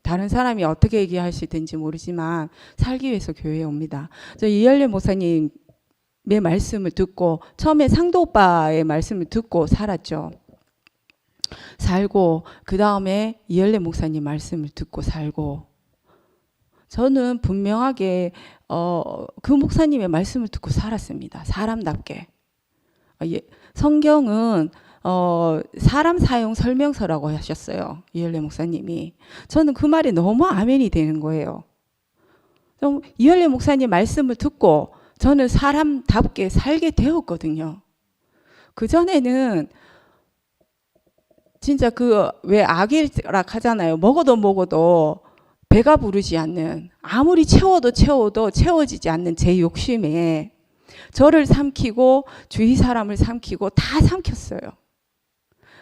[SPEAKER 2] 다른 사람이 어떻게 얘기하시든지 모르지만 살기 위해서 교회에 옵니다. 저 이열례 목사님의 말씀을 듣고 처음에 상도 오빠의 말씀을 듣고 살았죠. 살고 그 다음에 이열례 목사님 말씀을 듣고 살고 저는 분명하게 그 목사님의 말씀을 듣고 살았습니다. 사람답게. 성경은 사람 사용 설명서라고 하셨어요. 이열례 목사님이. 저는 그 말이 너무 아멘이 되는 거예요. 이열례 목사님 말씀을 듣고 저는 사람답게 살게 되었거든요. 그전에는 진짜 왜 악이락 하잖아요. 먹어도 배가 부르지 않는, 아무리 채워도 채워지지 않는 제 욕심에 저를 삼키고 주위 사람을 삼키고 다 삼켰어요.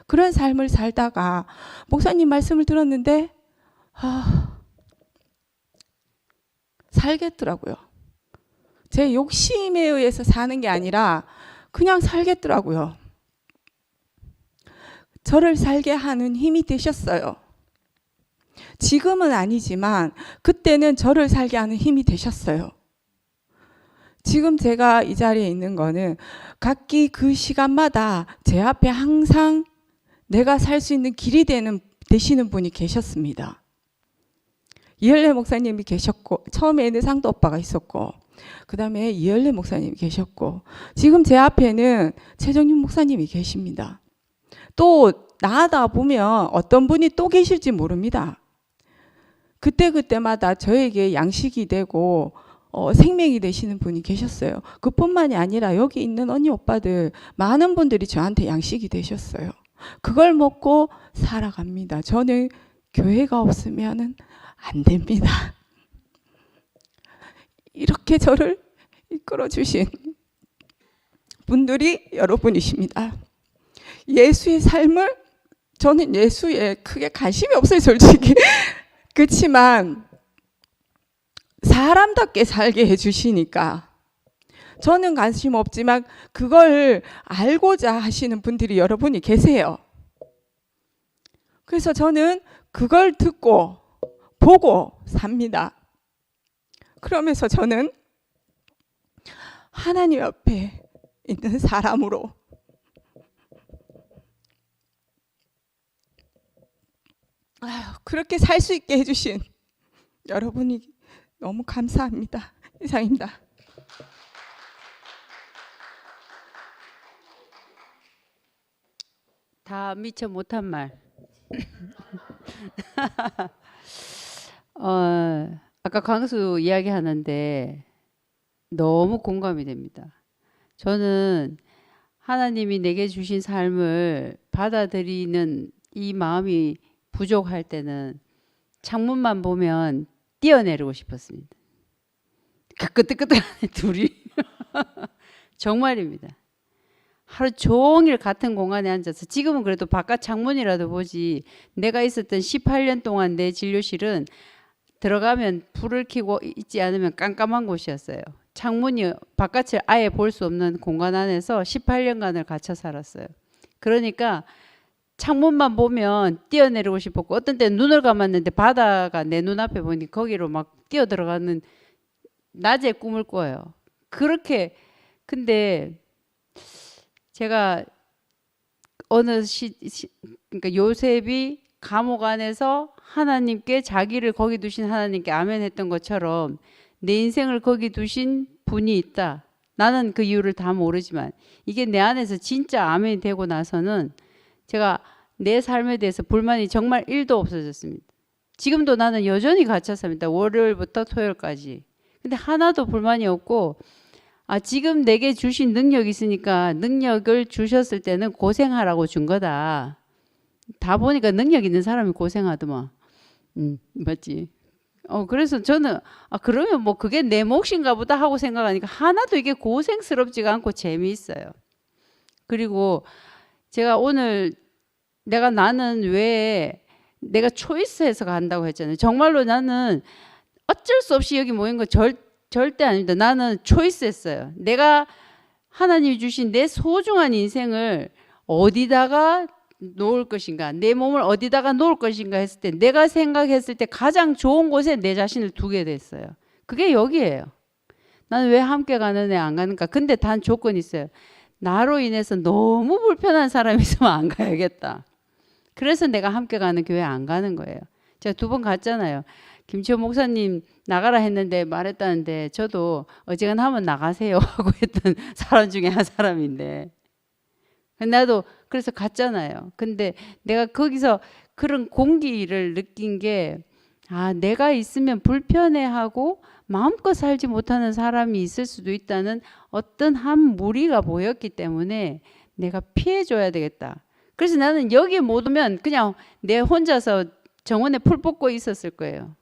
[SPEAKER 2] 그런 삶을 살다가 목사님 말씀을 들었는데 살겠더라고요. 제 욕심에 의해서 사는 게 아니라 그냥 살겠더라고요. 저를 살게 하는 힘이 되셨어요. 지금은 아니지만 그때는 저를 살게 하는 힘이 되셨어요. 지금 제가 이 자리에 있는 거는 각기 그 시간마다 제 앞에 항상 내가 살 수 있는 길이 되시는 분이 계셨습니다. 이열례 목사님이 계셨고 처음에는 상도 오빠가 있었고 그 다음에 이열례 목사님이 계셨고 지금 제 앞에는 최정윤 목사님이 계십니다. 또 나아다 보면 어떤 분이 또 계실지 모릅니다. 그때마다 저에게 양식이 되고 생명이 되시는 분이 계셨어요. 그뿐만이 아니라 여기 있는 언니 오빠들 많은 분들이 저한테 양식이 되셨어요. 그걸 먹고 살아갑니다. 저는 교회가 없으면 안 됩니다. 이렇게 저를 이끌어 주신 분들이 여러분이십니다. 예수의 삶을 저는 예수에 크게 관심이 없어요, 솔직히. 그렇지만 사람답게 살게 해주시니까 저는 관심 없지만 그걸 알고자 하시는 분들이 여러분이 계세요. 그래서 저는 그걸 듣고 보고 삽니다. 그러면서 저는 하나님 옆에 있는 사람으로 그렇게 살 수 있게 해주신 여러분이 너무 감사합니다. 이상입니다.
[SPEAKER 9] 다 미처 못한 말. 아까 광수 이야기하는데 너무 공감이 됩니다. 저는 하나님이 내게 주신 삶을 받아들이는 이 마음이 부족할 때는 창문만 보면 뛰어내리고 싶었습니다. 그 끄떡끄떡한 둘이 정말입니다. 하루 종일 같은 공간에 앉아서, 지금은 그래도 바깥 창문이라도 보지, 내가 있었던 18년 동안 내 진료실은 들어가면 불을 켜고 있지 않으면 깜깜한 곳이었어요. 창문이 바깥을 아예 볼 수 없는 공간 안에서 18년간을 갇혀 살았어요. 그러니까 창문만 보면 뛰어내리고 싶었고, 어떤 때는 눈을 감았는데 바다가 내 눈앞에 보니 거기로 막 뛰어 들어가는 낮에 꿈을 꿔요. 그렇게. 근데 제가 어느 그러니까 요셉이 감옥 안에서 하나님께, 자기를 거기 두신 하나님께 아멘 했던 것처럼 내 인생을 거기 두신 분이 있다. 나는 그 이유를 다 모르지만 이게 내 안에서 진짜 아멘이 되고 나서는 제가 내 삶에 대해서 불만이 정말 1도 없어졌습니다. 지금도 나는 여전히 갇혔습니다. 월요일부터 토요일까지. 근데 하나도 불만이 없고, 지금 내게 주신 능력이 있으니까 능력을 주셨을 때는 고생하라고 준 거다. 다 보니까 능력 있는 사람이 고생하더만. 맞지? 그래서 저는 그러면 뭐 그게 내 몫인가 보다 하고 생각하니까 하나도 이게 고생스럽지가 않고 재미있어요. 그리고 제가 오늘 나는 왜 내가 초이스해서 간다고 했잖아요. 정말로 나는 어쩔 수 없이 여기 모인 거 절대 아닙니다. 나는 초이스했어요. 내가 하나님이 주신 내 소중한 인생을 어디다가 놓을 것인가, 내 몸을 어디다가 놓을 것인가 했을 때, 내가 생각했을 때 가장 좋은 곳에 내 자신을 두게 됐어요. 그게 여기예요. 나는 왜 함께 가는 애 안 가는가? 근데 단 조건이 있어요. 나로 인해서 너무 불편한 사람이 있으면 안 가야겠다. 그래서 내가 함께 가는 교회 안 가는 거예요. 제가 2번 갔잖아요. 김치호 목사님 나가라 했는데 말했다는데, 저도 어지간하면 나가세요 하고 했던 사람 중에 한 사람인데, 나도 그래서 갔잖아요. 근데 내가 거기서 그런 공기를 느낀 게, 내가 있으면 불편해하고 마음껏 살지 못하는 사람이 있을 수도 있다는 어떤 한 무리가 보였기 때문에 내가 피해줘야 되겠다. 그래서 나는 여기 못 오면 그냥 내 혼자서 정원에 풀 뽑고 있었을 거예요.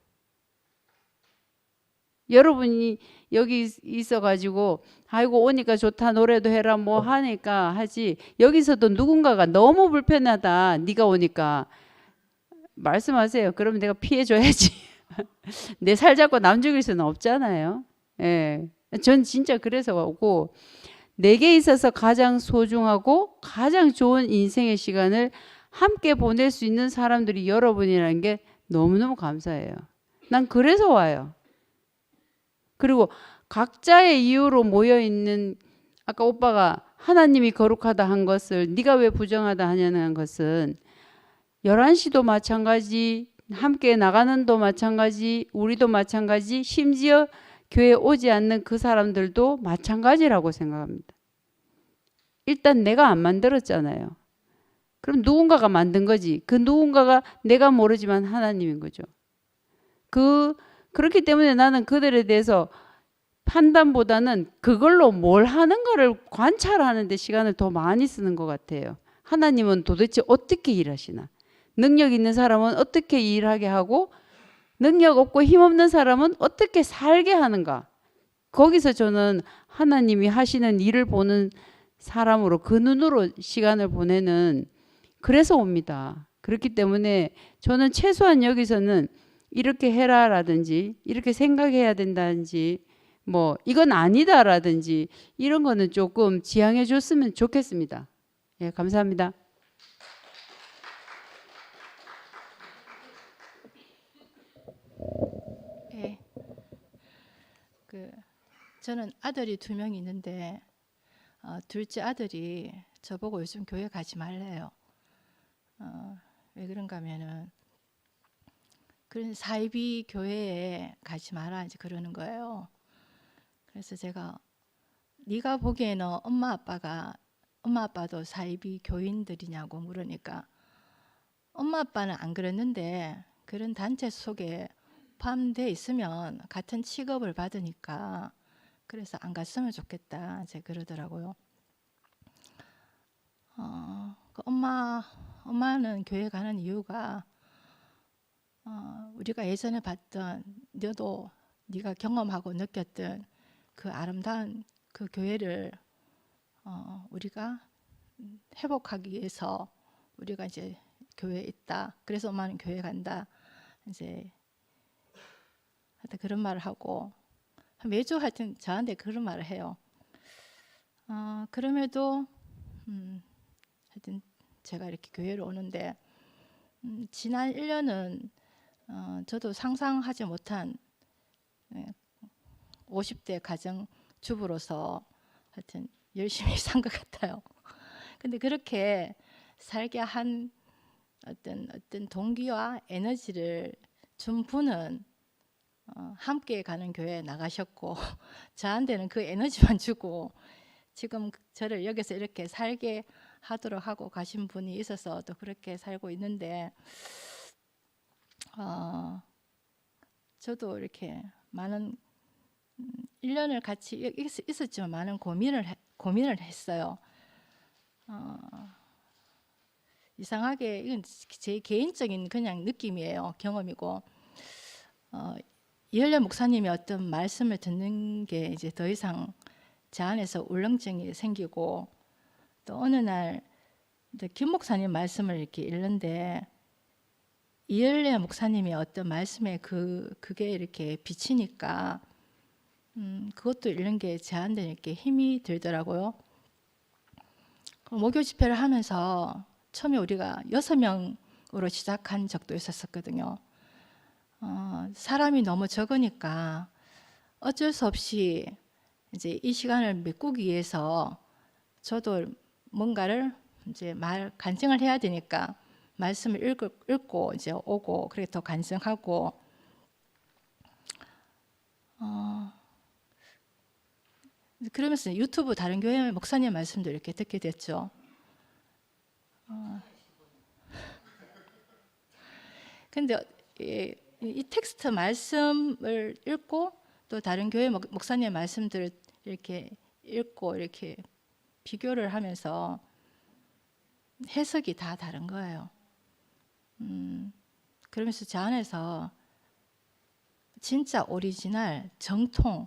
[SPEAKER 9] 여러분이 여기 있어가지고 아이고 오니까 좋다, 노래도 해라 뭐 하니까 하지, 여기서도 누군가가 너무 불편하다 네가 오니까 말씀하세요. 그러면 내가 피해줘야지. 내 살 잡고 남 죽일 수는 없잖아요. 예, 전 진짜 그래서 오고, 내게 있어서 가장 소중하고 가장 좋은 인생의 시간을 함께 보낼 수 있는 사람들이 여러분이라는 게 너무너무 감사해요. 난 그래서 와요. 그리고 각자의 이유로 모여있는, 아까 오빠가 하나님이 거룩하다 한 것을 네가 왜 부정하다 하냐는 것은 11시도 마찬가지, 함께 나가는도 마찬가지, 우리도 마찬가지, 심지어 교회에 오지 않는 그 사람들도 마찬가지라고 생각합니다. 일단 내가 안 만들었잖아요. 그럼 누군가가 만든 거지. 그 누군가가 내가 모르지만 하나님인 거죠. 그렇기 때문에 나는 그들에 대해서 판단보다는 그걸로 뭘 하는가를 관찰하는 데 시간을 더 많이 쓰는 것 같아요. 하나님은 도대체 어떻게 일하시나? 능력 있는 사람은 어떻게 일하게 하고, 능력 없고 힘없는 사람은 어떻게 살게 하는가? 거기서 저는 하나님이 하시는 일을 보는 사람으로, 그 눈으로 시간을 보내는, 그래서 옵니다. 그렇기 때문에 저는 최소한 여기서는 이렇게 해라라든지 이렇게 생각해야 된다든지 뭐 이건 아니다라든지 이런 거는 조금 지양해 줬으면 좋겠습니다. 예, 감사합니다.
[SPEAKER 11] 예. 저는 아들이 2명 있는데 둘째 아들이 저보고 요즘 교회 가지 말래요. 왜 그런가 하면은 그런 사이비 교회에 가지 마라 이제 그러는 거예요. 그래서 제가 네가 보기에는 엄마 아빠도 사이비 교인들이냐고 물으니까 엄마 아빠는 안 그랬는데 그런 단체 속에 포함돼 있으면 같은 취급을 받으니까 그래서 안 갔으면 좋겠다 이제 그러더라고요. 엄마는 교회 가는 이유가 우리가 예전에 봤던 너도 네가 경험하고 느꼈던 그 아름다운 그 교회를 우리가 회복하기 위해서 우리가 이제 교회에 있다. 그래서 엄마는 교회 간다. 이제 하여튼 그런 말을 하고 매주 하여튼 저한테 그런 말을 해요. 그럼에도 하여튼 제가 이렇게 교회를 오는데 지난 1년은 저도 상상하지 못한 50대 가정주부로서 하여튼 열심히 산 것 같아요. 근데 그렇게 살게 한 어떤 동기와 에너지를 준 분은 함께 가는 교회에 나가셨고 저한테는 그 에너지만 주고 지금 저를 여기서 이렇게 살게 하도록 하고 가신 분이 있어서 또 그렇게 살고 있는데 저도 이렇게 많은 1년을 같이 있었지만 많은 고민을 했어요. 이상하게 이건 제 개인적인 그냥 느낌이에요. 경험이고 이열려 목사님이 어떤 말씀을 듣는 게 이제 더 이상 제 안에서 울렁증이 생기고 또 어느 날 김 목사님 말씀을 이렇게 읽는데 이열려 목사님이 어떤 말씀에 그게 이렇게 비치니까 그것도 읽는 게 저한테 이렇게 힘이 들더라고요. 목요 집회를 하면서 처음에 우리가 6명으로 시작한 적도 있었거든요. 사람이 너무 적으니까 어쩔 수 없이 이제 이 시간을 메꾸기 위해서 저도 뭔가를 이제 간증을 해야 되니까 말씀을 읽고 이제 오고 그렇게 더 간증하고 그러면서 유튜브 다른 교회 목사님 말씀도 이렇게 듣게 됐죠. 근데 이 텍스트 말씀을 읽고 또 다른 교회 목사님 말씀들을 이렇게 읽고 이렇게 비교를 하면서 해석이 다 다른 거예요. 그러면서 제 안에서 진짜 오리지널 정통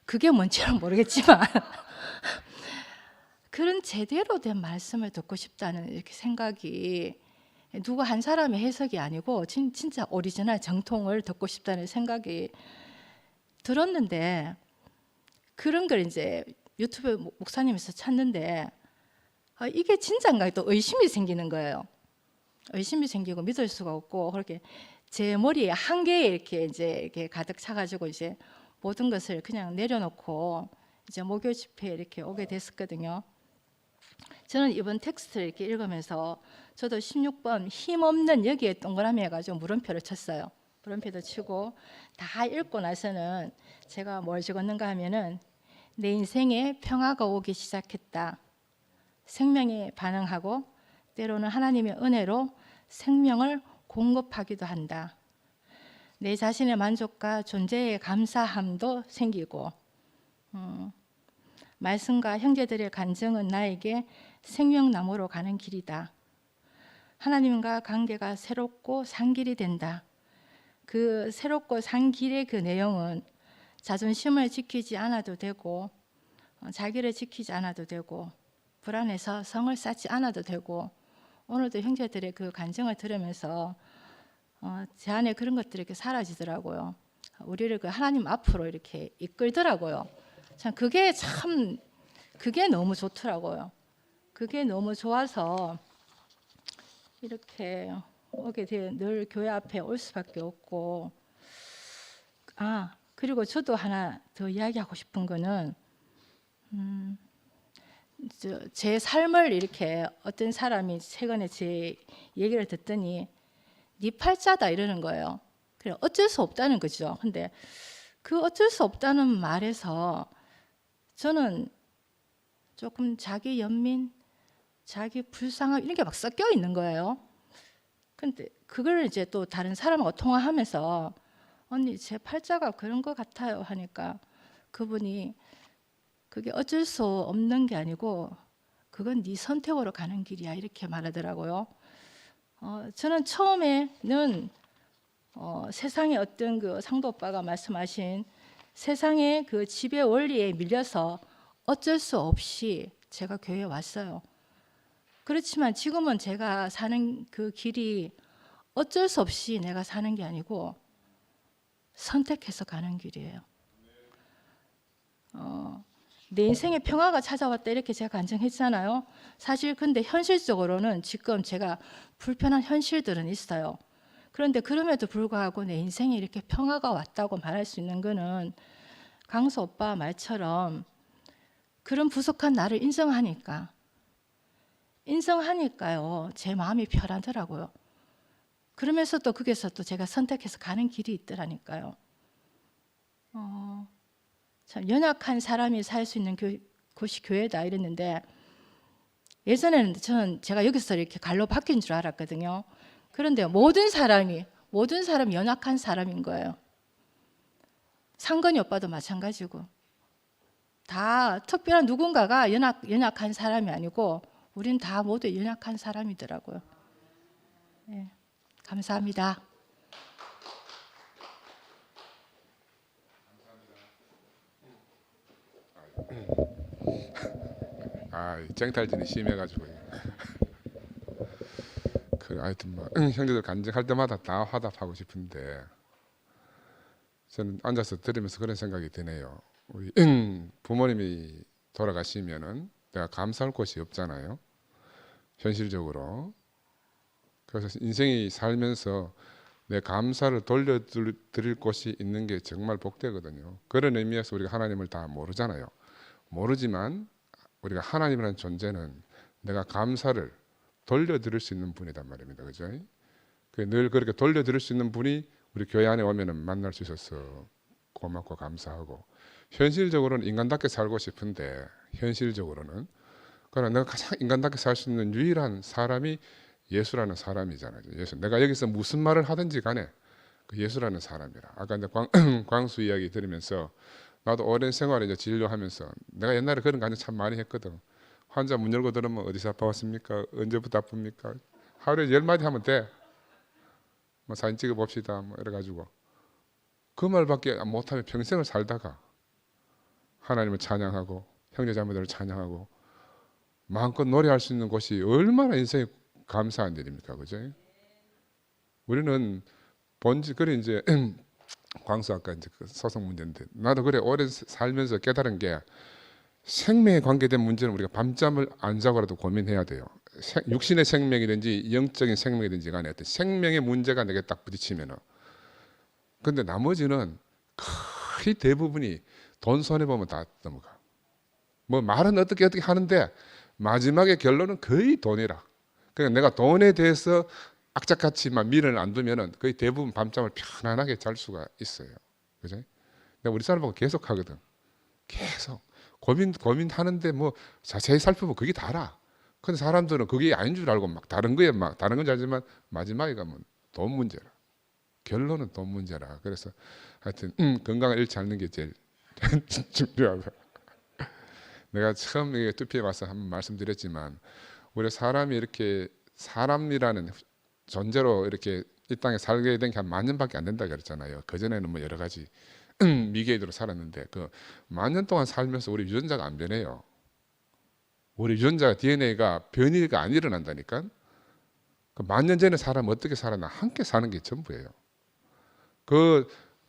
[SPEAKER 11] 그게 뭔지는 모르겠지만 그런 제대로 된 말씀을 듣고 싶다는 이렇게 생각이 누구 한 사람의 해석이 아니고 진짜 오리지널 정통을 듣고 싶다는 생각이 들었는데 그런 걸 이제 유튜브 목사님에서 찾는데 이게 진짜인가 또 의심이 생기는 거예요. 의심이 생기고 믿을 수가 없고 그렇게 제 머리에 한계에 이렇게 가득 차가지고 이제 모든 것을 그냥 내려놓고 이제 목요 집회에 이렇게 오게 됐었거든요. 저는 이번 텍스트를 이렇게 읽으면서 저도 16번 힘없는 여기에 동그라미 해가지고 물음표를 쳤어요. 물음표도 치고 다 읽고 나서는 제가 뭘 적었는가 하면은 내 인생에 평화가 오기 시작했다. 생명에 반응하고 때로는 하나님의 은혜로 생명을 공급하기도 한다. 내 자신의 만족과 존재의 감사함도 생기고 말씀과 형제들의 간증은 나에게 생명나무로 가는 길이다. 하나님과 관계가 새롭고 산 길이 된다. 그 새롭고 산 길의 그 내용은 자존심을 지키지 않아도 되고 자기를 지키지 않아도 되고 불안해서 성을 쌓지 않아도 되고 오늘도 형제들의 그 간증을 들으면서 제 안에 그런 것들이 이렇게 사라지더라고요. 우리를 그 하나님 앞으로 이렇게 이끌더라고요. 참 그게 너무 좋더라고요. 그게 너무 좋아서 이렇게 오게 돼 늘 교회 앞에 올 수밖에 없고. 그리고 저도 하나 더 이야기하고 싶은 거는 제 삶을 이렇게 어떤 사람이 최근에 제 얘기를 듣더니 네 팔자다 이러는 거예요. 그래 어쩔 수 없다는 거죠. 근데 그 어쩔 수 없다는 말에서 저는 조금 자기 연민, 자기 불쌍함 이런 게 막 섞여 있는 거예요. 근데 그걸 이제 또 다른 사람하고 통화하면서 언니 제 팔자가 그런 것 같아요 하니까 그분이 그게 어쩔 수 없는 게 아니고 그건 네 선택으로 가는 길이야 이렇게 말하더라고요. 저는 처음에는 세상의 어떤 그 상도 오빠가 말씀하신 세상의 그 지배 원리에 밀려서 어쩔 수 없이 제가 교회에 왔어요. 그렇지만 지금은 제가 사는 그 길이 어쩔 수 없이 내가 사는 게 아니고 선택해서 가는 길이에요. 내 인생에 평화가 찾아왔다 이렇게 제가 간증했잖아요. 사실 근데 현실적으로는 지금 제가 불편한 현실들은 있어요. 그런데 그럼에도 불구하고 내 인생에 이렇게 평화가 왔다고 말할 수 있는 거는 강수 오빠 말처럼 그런 부족한 나를 인정하니까요. 제 마음이 편하더라고요. 그러면서 또 거기서 또 제가 선택해서 가는 길이 있더라니까요. 참 연약한 사람이 살 수 있는 곳이 교회다 이랬는데 예전에는 제가 여기서 이렇게 갈로 바뀐 줄 알았거든요. 그런데 모든 사람이 연약한 사람인 거예요. 상건이 오빠도 마찬가지고 다 특별한 누군가가 연약한 사람이 아니고 우린 다 모두 연약한 사람이더라고요. 네, 감사합니다.
[SPEAKER 3] 쟁탈진이 심해가지고 하여튼 뭐 형제들 간증할 때마다 다 화답하고 싶은데 저는 앉아서 들으면서 그런 생각이 드네요. 우리 부모님이 돌아가시면은 내가 감사할 곳이 없잖아요. 현실적으로. 그래서 인생이 살면서 내 감사를 돌려드릴 곳이 있는 게 정말 복되거든요. 그런 의미에서 우리가 하나님을 다 모르잖아요. 모르지만 우리가 하나님이라는 존재는 내가 감사를 돌려드릴 수 있는 분이단 말입니다. 그죠? 늘 그렇게 돌려드릴 수 있는 분이 우리 교회 안에 오면은 만날 수 있어서 고맙고 감사하고, 현실적으로는 인간답게 살고 싶은데 현실적으로는 그러나 내가 가장 인간답게 살 수 있는 유일한 사람이 예수라는 사람이잖아요. 예수. 내가 여기서 무슨 말을 하든지 간에 그 예수라는 사람이라. 아까 이제 광수 이야기 들으면서 나도 오랜 생활을 이제 진료하면서 내가 옛날에 그런 간증 참 많이 했거든. 환자 문 열고 들으면 어디서 아파왔습니까? 언제부터 아픕니까? 하루에 10마디 하면 돼. 뭐 사진 찍어 봅시다. 뭐 이래가지고 그 말밖에 못하면 평생을 살다가 하나님을 찬양하고 형제자매들을 찬양하고 마음껏 노래할 수 있는 곳이 얼마나 인생에 감사한 일입니까, 그죠? 우리는 그래 이제 광수 아까 이제 그 소송 문제인데 나도 그래 오래 살면서 깨달은 게 생명에 관계된 문제는 우리가 밤잠을 안 자고라도 고민해야 돼요. 육신의 생명이든지 영적인 생명이든지 간에 어떤 생명의 문제가 내게 딱 부딪히면은, 근데 나머지는 거의 대부분이 돈 손해 보면 다 넘어가. 뭐 말은 어떻게 하는데 마지막에 결론은 거의 돈이라. 그러니까 내가 돈에 대해서 악착같이만 미련을 안 두면은 거의 대부분 밤잠을 편안하게 잘 수가 있어요. 그죠? 내가 우리 사람 보고 계속 하거든. 계속 고민하는데 뭐 자세히 살펴보면 그게 다라. 근데 사람들은 그게 아닌 줄 알고 막 다른 건 알지만 마지막에 가면 돈 문제라. 결론은 돈 문제라. 그래서 하여튼 건강을 잃지 않는 게 제일 중요하고. 내가 처음 투표에 와서 한번 말씀드렸지만 우리 사람이 이렇게 사람이라는 존재로 이렇게 이 땅에 살게 된 게 한 10,000년밖에 안 된다 그랬잖아요. 그 전에는 뭐 여러 가지 미개인으로 살았는데 그 10,000년 동안 살면서 우리 유전자가 안 변해요. 우리 유전자 DNA가 변이가 안 일어난다니까. 그 만년 전에 사람 어떻게 살았나? 함께 사는 게 전부예요. 그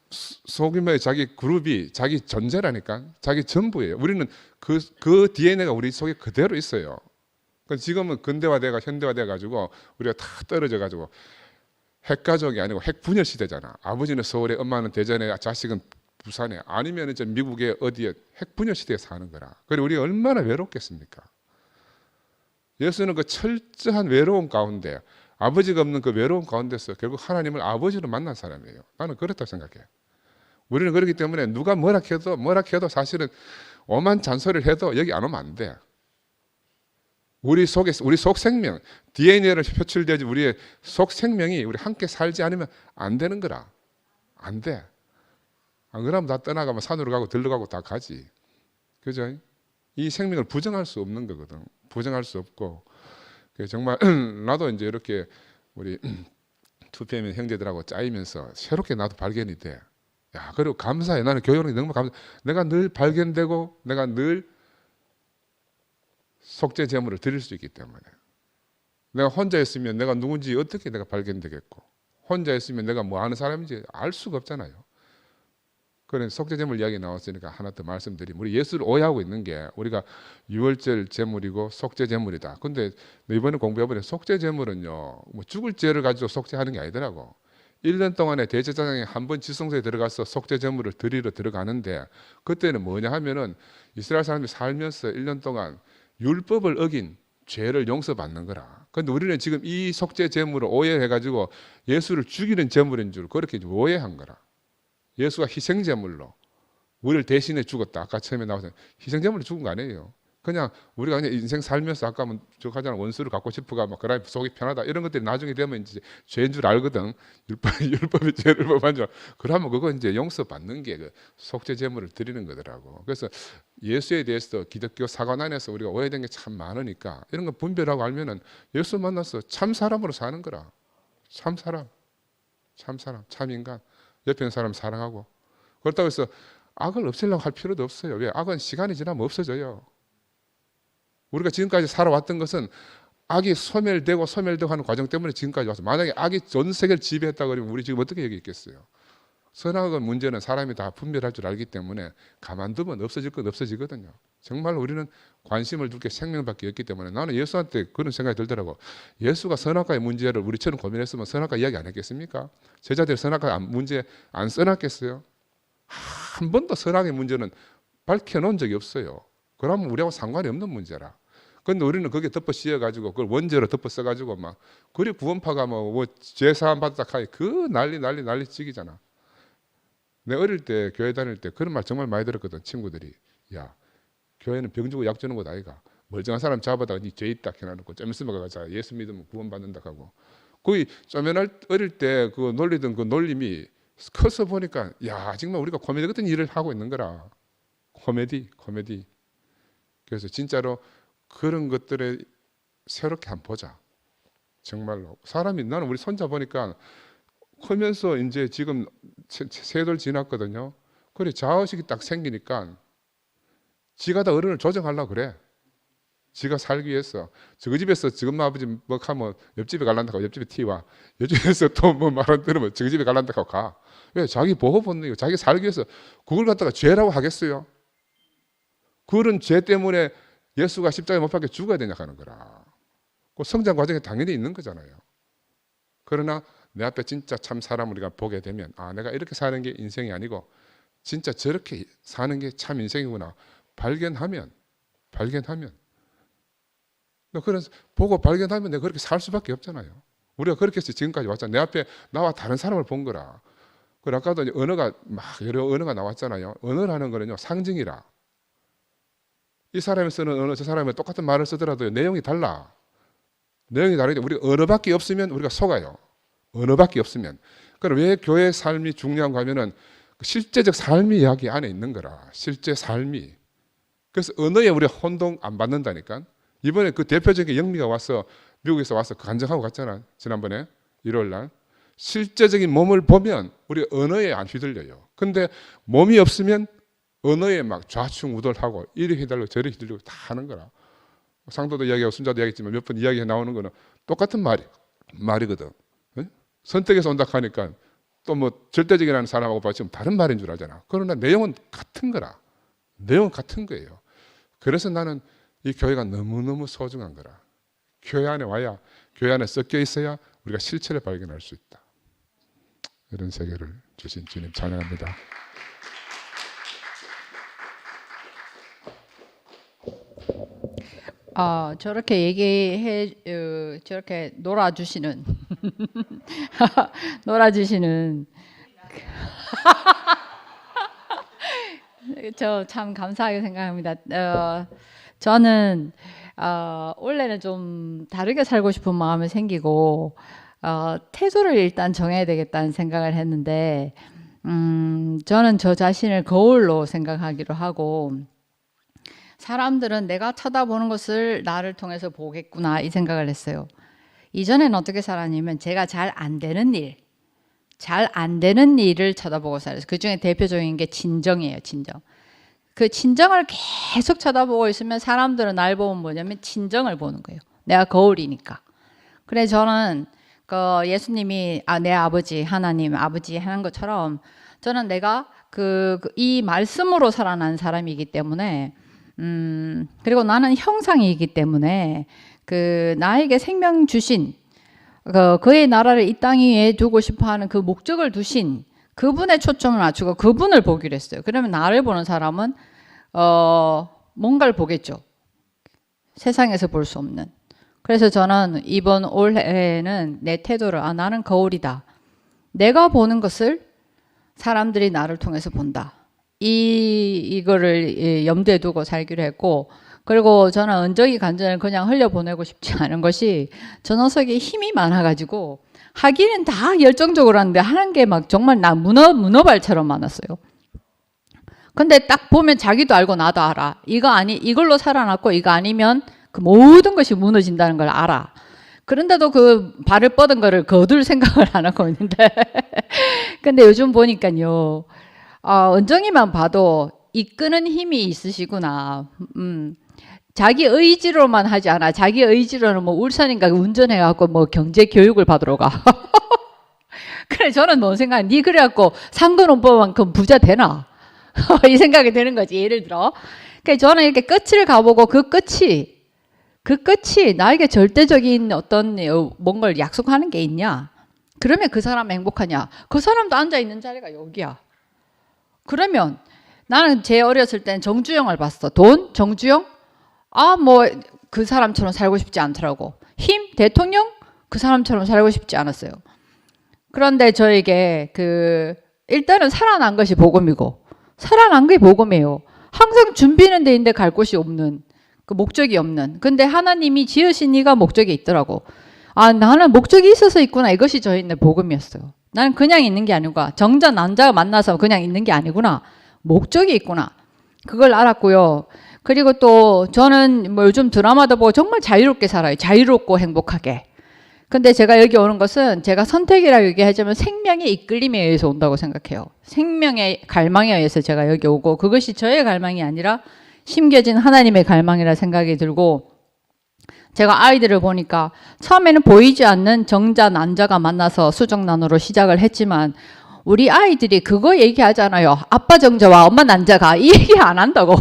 [SPEAKER 3] 소규모의 자기 그룹이 자기 존재라니까, 자기 전부예요. 우리는 그 DNA가 우리 속에 그대로 있어요. 지금은 근대화돼가 현대화돼 가지고 우리가 다 떨어져 가지고 핵가족이 아니고 핵분열 시대잖아. 아버지는 서울에, 엄마는 대전에, 자식은 부산에, 아니면 이제 미국의 어디에 핵분열 시대에 사는 거라. 그리고 우리가 얼마나 외롭겠습니까? 예수는 그 철저한 외로움 가운데, 아버지가 없는 그 외로움 가운데서 결국 하나님을 아버지로 만난 사람이에요. 나는 그렇다고 생각해. 우리는 그렇기 때문에 누가 뭐라 해도 사실은 오만 잔소리를 해도 여기 안 오면 안 돼. 우리 속에, 우리 속 생명, DNA를 표출되지 우리의 속 생명이 우리 함께 살지 않으면 안 되는 거라. 안 돼. 안 그러면 다 떠나가면 산으로 가고 들러 가고 다 가지. 그죠? 이 생명을 부정할 수 없는 거거든. 부정할 수 없고. 정말 나도 이제 이렇게 우리 2PM 형제들하고 짜이면서 새롭게 나도 발견이 돼. 야, 그리고 감사해. 나는 교육이 너무 감사. 내가 늘 발견되고 내가 늘 속죄 제물을 드릴 수 있기 때문에. 내가 혼자 있으면 내가 누군지 어떻게 내가 발견되겠고, 혼자 있으면 내가 뭐 하는 사람인지 알 수가 없잖아요. 그래서 속죄 제물 이야기 나왔으니까 하나 더 말씀드리면, 우리 예수를 오해하고 있는 게 우리가 유월절 제물이고 속죄 제물이다. 근데 이번에 공부해보니 속죄 제물은요, 뭐 죽을 죄를 가지고 속죄하는 게 아니더라고. 1년 동안에 대제사장이 한 번 지성소에 들어가서 속죄 제물을 드리러 들어가는데, 그때는 뭐냐 하면은 이스라엘 사람들이 살면서 1년 동안 율법을 어긴 죄를 용서받는 거라. 그런데 우리는 지금 이 속죄 제물을 오해해가지고 예수를 죽이는 제물인 줄 그렇게 오해한 거라. 예수가 희생 제물로 우리를 대신해 죽었다. 아까 처음에 나와서 희생 제물로 죽은 거 아니에요. 그냥 우리가 그냥 인생 살면서 아까 뭐 저 하잖아, 원수를 갖고 싶어가 막 그래 속이 편하다 이런 것들이 나중에 되면 이제 죄인 줄 알거든. 율법이 죄를 범한 줄. 그러면 그거 이제 용서받는 게 그 속죄 제물을 드리는 거더라고. 그래서 예수에 대해서 기독교 사관 안에서 우리가 오해된 게 참 많으니까 이런 거 분별하고 알면은 예수 만나서 참 사람으로 사는 거라. 참 사람, 참 인간. 옆에 있는 사람 사랑하고. 그렇다고 해서 악을 없애려고 할 필요도 없어요. 왜? 악은 시간이 지나면 없어져요. 우리가 지금까지 살아왔던 것은 악이 소멸되고 하는 과정 때문에 지금까지 왔어요. 만약에 악이 전 세계를 지배했다 그러면 우리 지금 어떻게 여기 있겠어요? 선악의 문제는 사람이 다 분별할 줄 알기 때문에 가만두면 없어질 건 없어지거든요. 정말 우리는 관심을 둘 게 생명밖에 없기 때문에 나는 예수한테 그런 생각이 들더라고. 예수가 선악과의 문제를 우리처럼 고민했으면 선악과 이야기 안 했겠습니까? 제자들 선악과 문제 안 써놨겠어요? 한 번도 선악의 문제는 밝혀놓은 적이 없어요. 그러면 우리하고 상관이 없는 문제라. 그런데 우리는 거기에 덮어 씌워가지고 그걸 원죄로 덮어 써가지고 막 그리 구원파가 뭐 죄사함 받다 카이 그 난리 찍이잖아. 내 어릴 때 교회 다닐 때 그런 말 정말 많이 들었거든. 친구들이 야 교회는 병 주고 약 주는 것 아이가. 멀쩡한 사람 잡아다가 니 죄 있다 해놔놓고 좀 있으면 가자 예수 믿으면 구원받는다 하고. 거기 쪼면할 어릴 때 그 놀리던 그 놀림이 커서 보니까 야 정말 우리가 코미디 같은 일을 하고 있는 거라. 코미디. 그래서 진짜로 그런 것들에 새롭게 한번 보자. 정말로 사람이 나는 우리 손자 보니까 크면서 이제 지금 세 돌 지났거든요. 그래 자의식이 딱 생기니까 지가 다 어른을 조정하려고 그래. 지가 살기 위해서. 저 집에서 지금 아버지 뭐 하면 옆집에 갈란다고 옆집에 튀와. 옆집에서 또 뭐 말 안 들으면 저 집에 갈란다고 가. 왜? 자기 보호 본능이고 자기 살기 위해서 그걸 갖다가 죄라고 하겠어요? 그런 죄 때문에 예수가 십자가에 못 박혀 죽어야 되냐 하는 거라. 그 성장 과정에 당연히 있는 거잖아요. 그러나 내 앞에 진짜 참 사람을 우리가 보게 되면 아 내가 이렇게 사는 게 인생이 아니고 진짜 저렇게 사는 게 참 인생이구나 발견하면 그래서 보고 발견하면 내가 그렇게 살 수밖에 없잖아요. 우리가 그렇게 해서 지금까지 왔잖아요. 내 앞에 나와 다른 사람을 본 거라. 그리고 아까도 언어가 막 여러 언어가 나왔잖아요. 언어라는 거는요 상징이라. 이 사람이 쓰는 언어 저 사람이 똑같은 말을 쓰더라도 내용이 달라. 내용이 다르게 우리가 언어밖에 없으면 우리가 속아요. 언어밖에 없으면. 그럼 왜 교회 삶이 중요한가 하면은 실제적 삶이 이야기 안에 있는 거라. 실제 삶이. 그래서 언어에 우리가 혼동 안 받는다니까. 이번에 그 대표적인 영미가 와서 미국에서 와서 간증하고 갔잖아. 지난번에 1월 날. 실제적인 몸을 보면 우리 언어에 안 휘둘려요. 근데 몸이 없으면 언어에 막 좌충우돌하고 이리 휘달리고 저리 휘둘리고 다 하는 거라. 상도도 이야기하고 순자도 이야기했지만 몇 번 이야기해 나오는 거는 똑같은 말이에요. 말이거든. 응? 선택해서 온다 하니까 또 뭐 절대적이라는 사람하고 지금 다른 말인 줄 알잖아. 그러나 내용은 같은 거라. 내용은 같은 거예요. 그래서 나는 이 교회가 너무너무 소중한 거라. 교회 안에 와야, 교회 안에 섞여 있어야 우리가 실체를 발견할 수 있다. 이런 세계를 주신 주님 찬양합니다.
[SPEAKER 6] 저렇게 저렇게 놀아주시는 놀아주시는 저 참 감사하게 생각합니다. 저는 원래는 좀 다르게 살고 싶은 마음이 생기고 태도를 일단 정해야 되겠다는 생각을 했는데 저는 저 자신을 거울로 생각하기로 하고 사람들은 내가 쳐다보는 것을 나를 통해서 보겠구나 이 생각을 했어요. 이전에는 어떻게 살았냐면 제가 잘 안 되는 일을 쳐다보고 살았어요. 그중에 대표적인 게 친정이에요. 친정. 그 친정을 계속 쳐다보고 있으면 사람들은 날 보면 뭐냐면 친정을 보는 거예요. 내가 거울이니까. 그래서 저는 그 예수님이 내 아버지 하나님 아버지 하는 것처럼 저는 내가 이 말씀으로 살아난 사람이기 때문에 그리고 나는 형상이기 때문에 나에게 생명 주신 그의 나라를 이 땅 위에 두고 싶어하는 그 목적을 두신 그분의 초점을 맞추고 그분을 보기로 했어요. 그러면 나를 보는 사람은 뭔가를 보겠죠. 세상에서 볼 수 없는. 그래서 저는 이번 올해는 내 태도를 나는 거울이다. 내가 보는 것을 사람들이 나를 통해서 본다. 이거를 염두에 두고 살기로 했고, 그리고 저는 은정이 간절을 그냥 흘려보내고 싶지 않은 것이 저 녀석이 힘이 많아가지고 하기는 다 열정적으로 하는데 하는 게 막 정말 나 문어발처럼 많았어요. 근데 딱 보면 자기도 알고 나도 알아. 이걸로 살아났고 이거 아니면 그 모든 것이 무너진다는 걸 알아. 그런데도 그 발을 뻗은 거를 거둘 생각을 안 하고 있는데 근데 요즘 보니까요. 은정이만 봐도 이끄는 힘이 있으시구나. 자기 의지로만 하지 않아. 자기 의지로는 뭐 울산인가 운전해갖고 뭐 경제 교육을 받으러 가. 그래 저는 뭔 생각? 니 그래갖고 상돈 오빠만큼 부자 되나? 이 생각이 드는 거지. 예를 들어. 그러니까 저는 이렇게 끝을 가보고 그 끝이 나에게 절대적인 어떤 뭔가를 약속하는 게 있냐? 그러면 그 사람 행복하냐? 그 사람도 앉아 있는 자리가 여기야. 그러면 나는 제 어렸을 땐 정주영을 봤어. 돈? 정주영? 뭐 그 사람처럼 살고 싶지 않더라고. 힘? 대통령? 그 사람처럼 살고 싶지 않았어요. 그런데 저에게 일단은 살아난 것이 복음이고 살아난 게 복음이에요. 항상 준비는 돼 있는데 갈 곳이 없는 그 목적이 없는. 근데 하나님이 지으신 이가 목적이 있더라고. 나는 목적이 있어서 있구나. 이것이 저희의 복음이었어요. 나는 그냥 있는 게 아니고 정자 남자가 만나서 그냥 있는 게 아니구나. 목적이 있구나. 그걸 알았고요. 그리고 또 저는 뭐 요즘 드라마도 보고 정말 자유롭게 살아요. 자유롭고 행복하게. 근데 제가 여기 오는 것은 제가 선택이라고 얘기하자면 생명의 이끌림에 의해서 온다고 생각해요. 생명의 갈망에 의해서 제가 여기 오고 그것이 저의 갈망이 아니라 심겨진 하나님의 갈망이라 생각이 들고 제가 아이들을 보니까 처음에는 보이지 않는 정자 남자가 만나서 수정난으로 시작을 했지만 우리 아이들이 그거 얘기하잖아요. 아빠 정자와 엄마 남자가 이 얘기 안 한다고.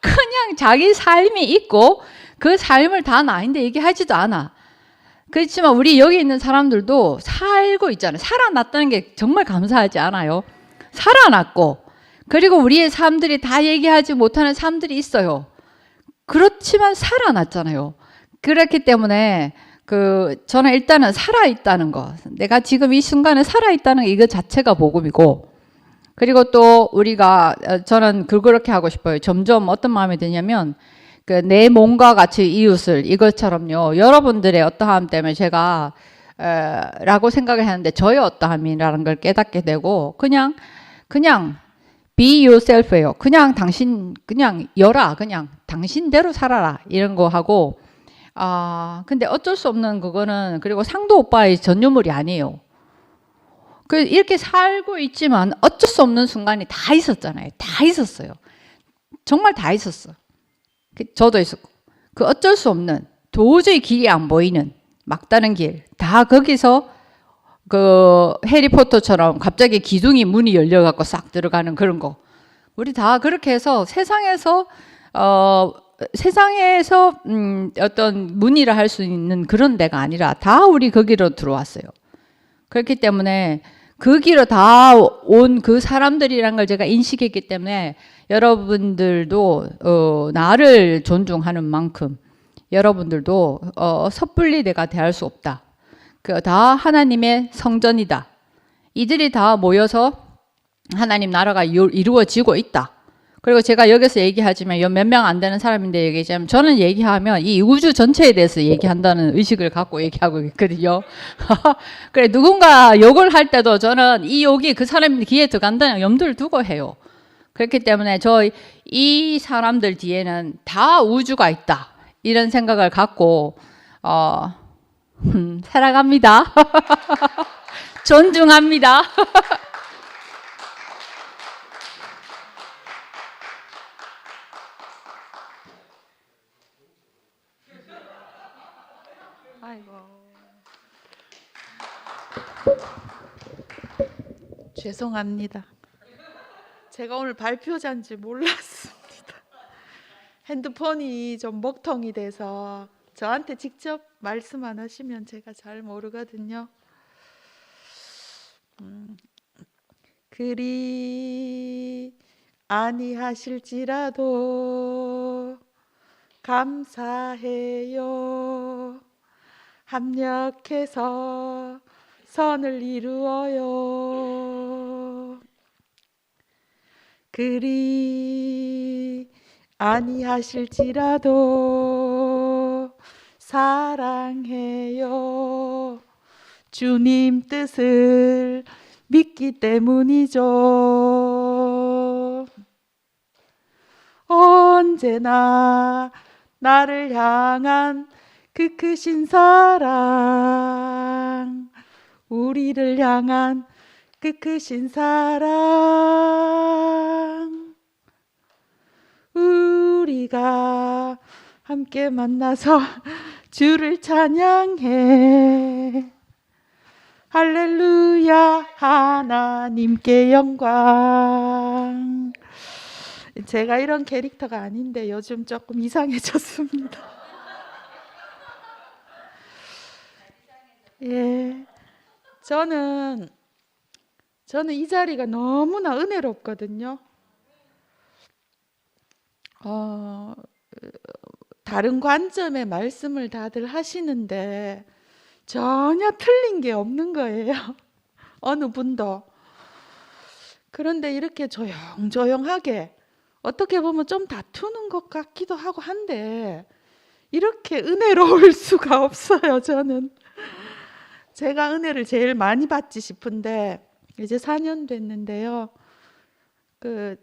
[SPEAKER 6] 그냥 자기 삶이 있고 그 삶을 다 나인데 얘기하지도 않아. 그렇지만 우리 여기 있는 사람들도 살고 있잖아요. 살아났다는 게 정말 감사하지 않아요? 살아났고 그리고 우리의 삶들이 다 얘기하지 못하는 삶들이 있어요. 그렇지만 살아났잖아요. 그렇기 때문에 저는 일단은 살아있다는 거, 내가 지금 이 순간에 살아있다는 이거 자체가 복음이고, 그리고 또 우리가 저는 그렇게 하고 싶어요. 점점 어떤 마음이 드냐면 내 몸과 같이 이웃을 이것처럼요. 여러분들의 어떠함 때문에 제가 라고 생각을 했는데 저의 어떠함이라는 걸 깨닫게 되고 그냥 be yourself예요. 그냥 당신대로 살아라 이런 거 하고 근데 어쩔 수 없는 그거는 그리고 상도 오빠의 전유물이 아니에요. 이렇게 살고 있지만 어쩔 수 없는 순간이 다 있었잖아요. 다 있었어요. 정말 다 있었어. 저도 있었고 어쩔 수 없는 도저히 길이 안 보이는 막다른 길, 다 거기서 그 해리포터처럼 갑자기 기둥이 문이 열려갖고 싹 들어가는 그런 거. 우리 다 그렇게 해서 세상에서 어떤 문의를 할 수 있는 그런 데가 아니라 다 우리 거기로 들어왔어요. 그렇기 때문에 그 길로 다 온 그 사람들이란 걸 제가 인식했기 때문에 여러분들도 나를 존중하는 만큼 여러분들도 섣불리 내가 대할 수 없다. 그 다 하나님의 성전이다. 이들이 다 모여서 하나님 나라가 이루어지고 있다. 그리고 제가 여기서 얘기하지만 몇 명 안 되는 사람인데 얘기하자면 저는 얘기하면 이 우주 전체에 대해서 얘기한다는 의식을 갖고 얘기하고 있거든요. 그래 누군가 욕을 할 때도 저는 이 욕이 그 사람 귀에 들어간다는 염두를 두고 해요. 그렇기 때문에 이 사람들 뒤에는 다 우주가 있다. 이런 생각을 갖고 살아갑니다. 존중합니다.
[SPEAKER 11] 아이고. 죄송합니다. 제가 오늘 발표자인지 몰랐습니다. 핸드폰이 좀 먹통이 돼서 저한테 직접 말씀 안 하시면 제가 잘 모르거든요. 그리 아니하실지라도 감사해요. 합력해서 선을 이루어요. 그리 아니하실지라도 사랑해요. 주님 뜻을 믿기 때문이죠. 언제나 나를 향한 그 크신 사랑, 우리를 향한 그 크신 사랑, 우리가 함께 만나서 주를 찬양해. 할렐루야, 하나님께 영광. 제가 이런 캐릭터가 아닌데 요즘 조금 이상해졌습니다. 예, 저는 이 자리가 너무나 은혜롭거든요. 다른 관점의 말씀을 다들 하시는데 전혀 틀린 게 없는 거예요. 어느 분도. 그런데 이렇게 조용조용하게 어떻게 보면 좀 다투는 것 같기도 하고 한데 이렇게 은혜로울 수가 없어요. 저는 제가 은혜를 제일 많이 받지 싶은데 이제 4년 됐는데요. 그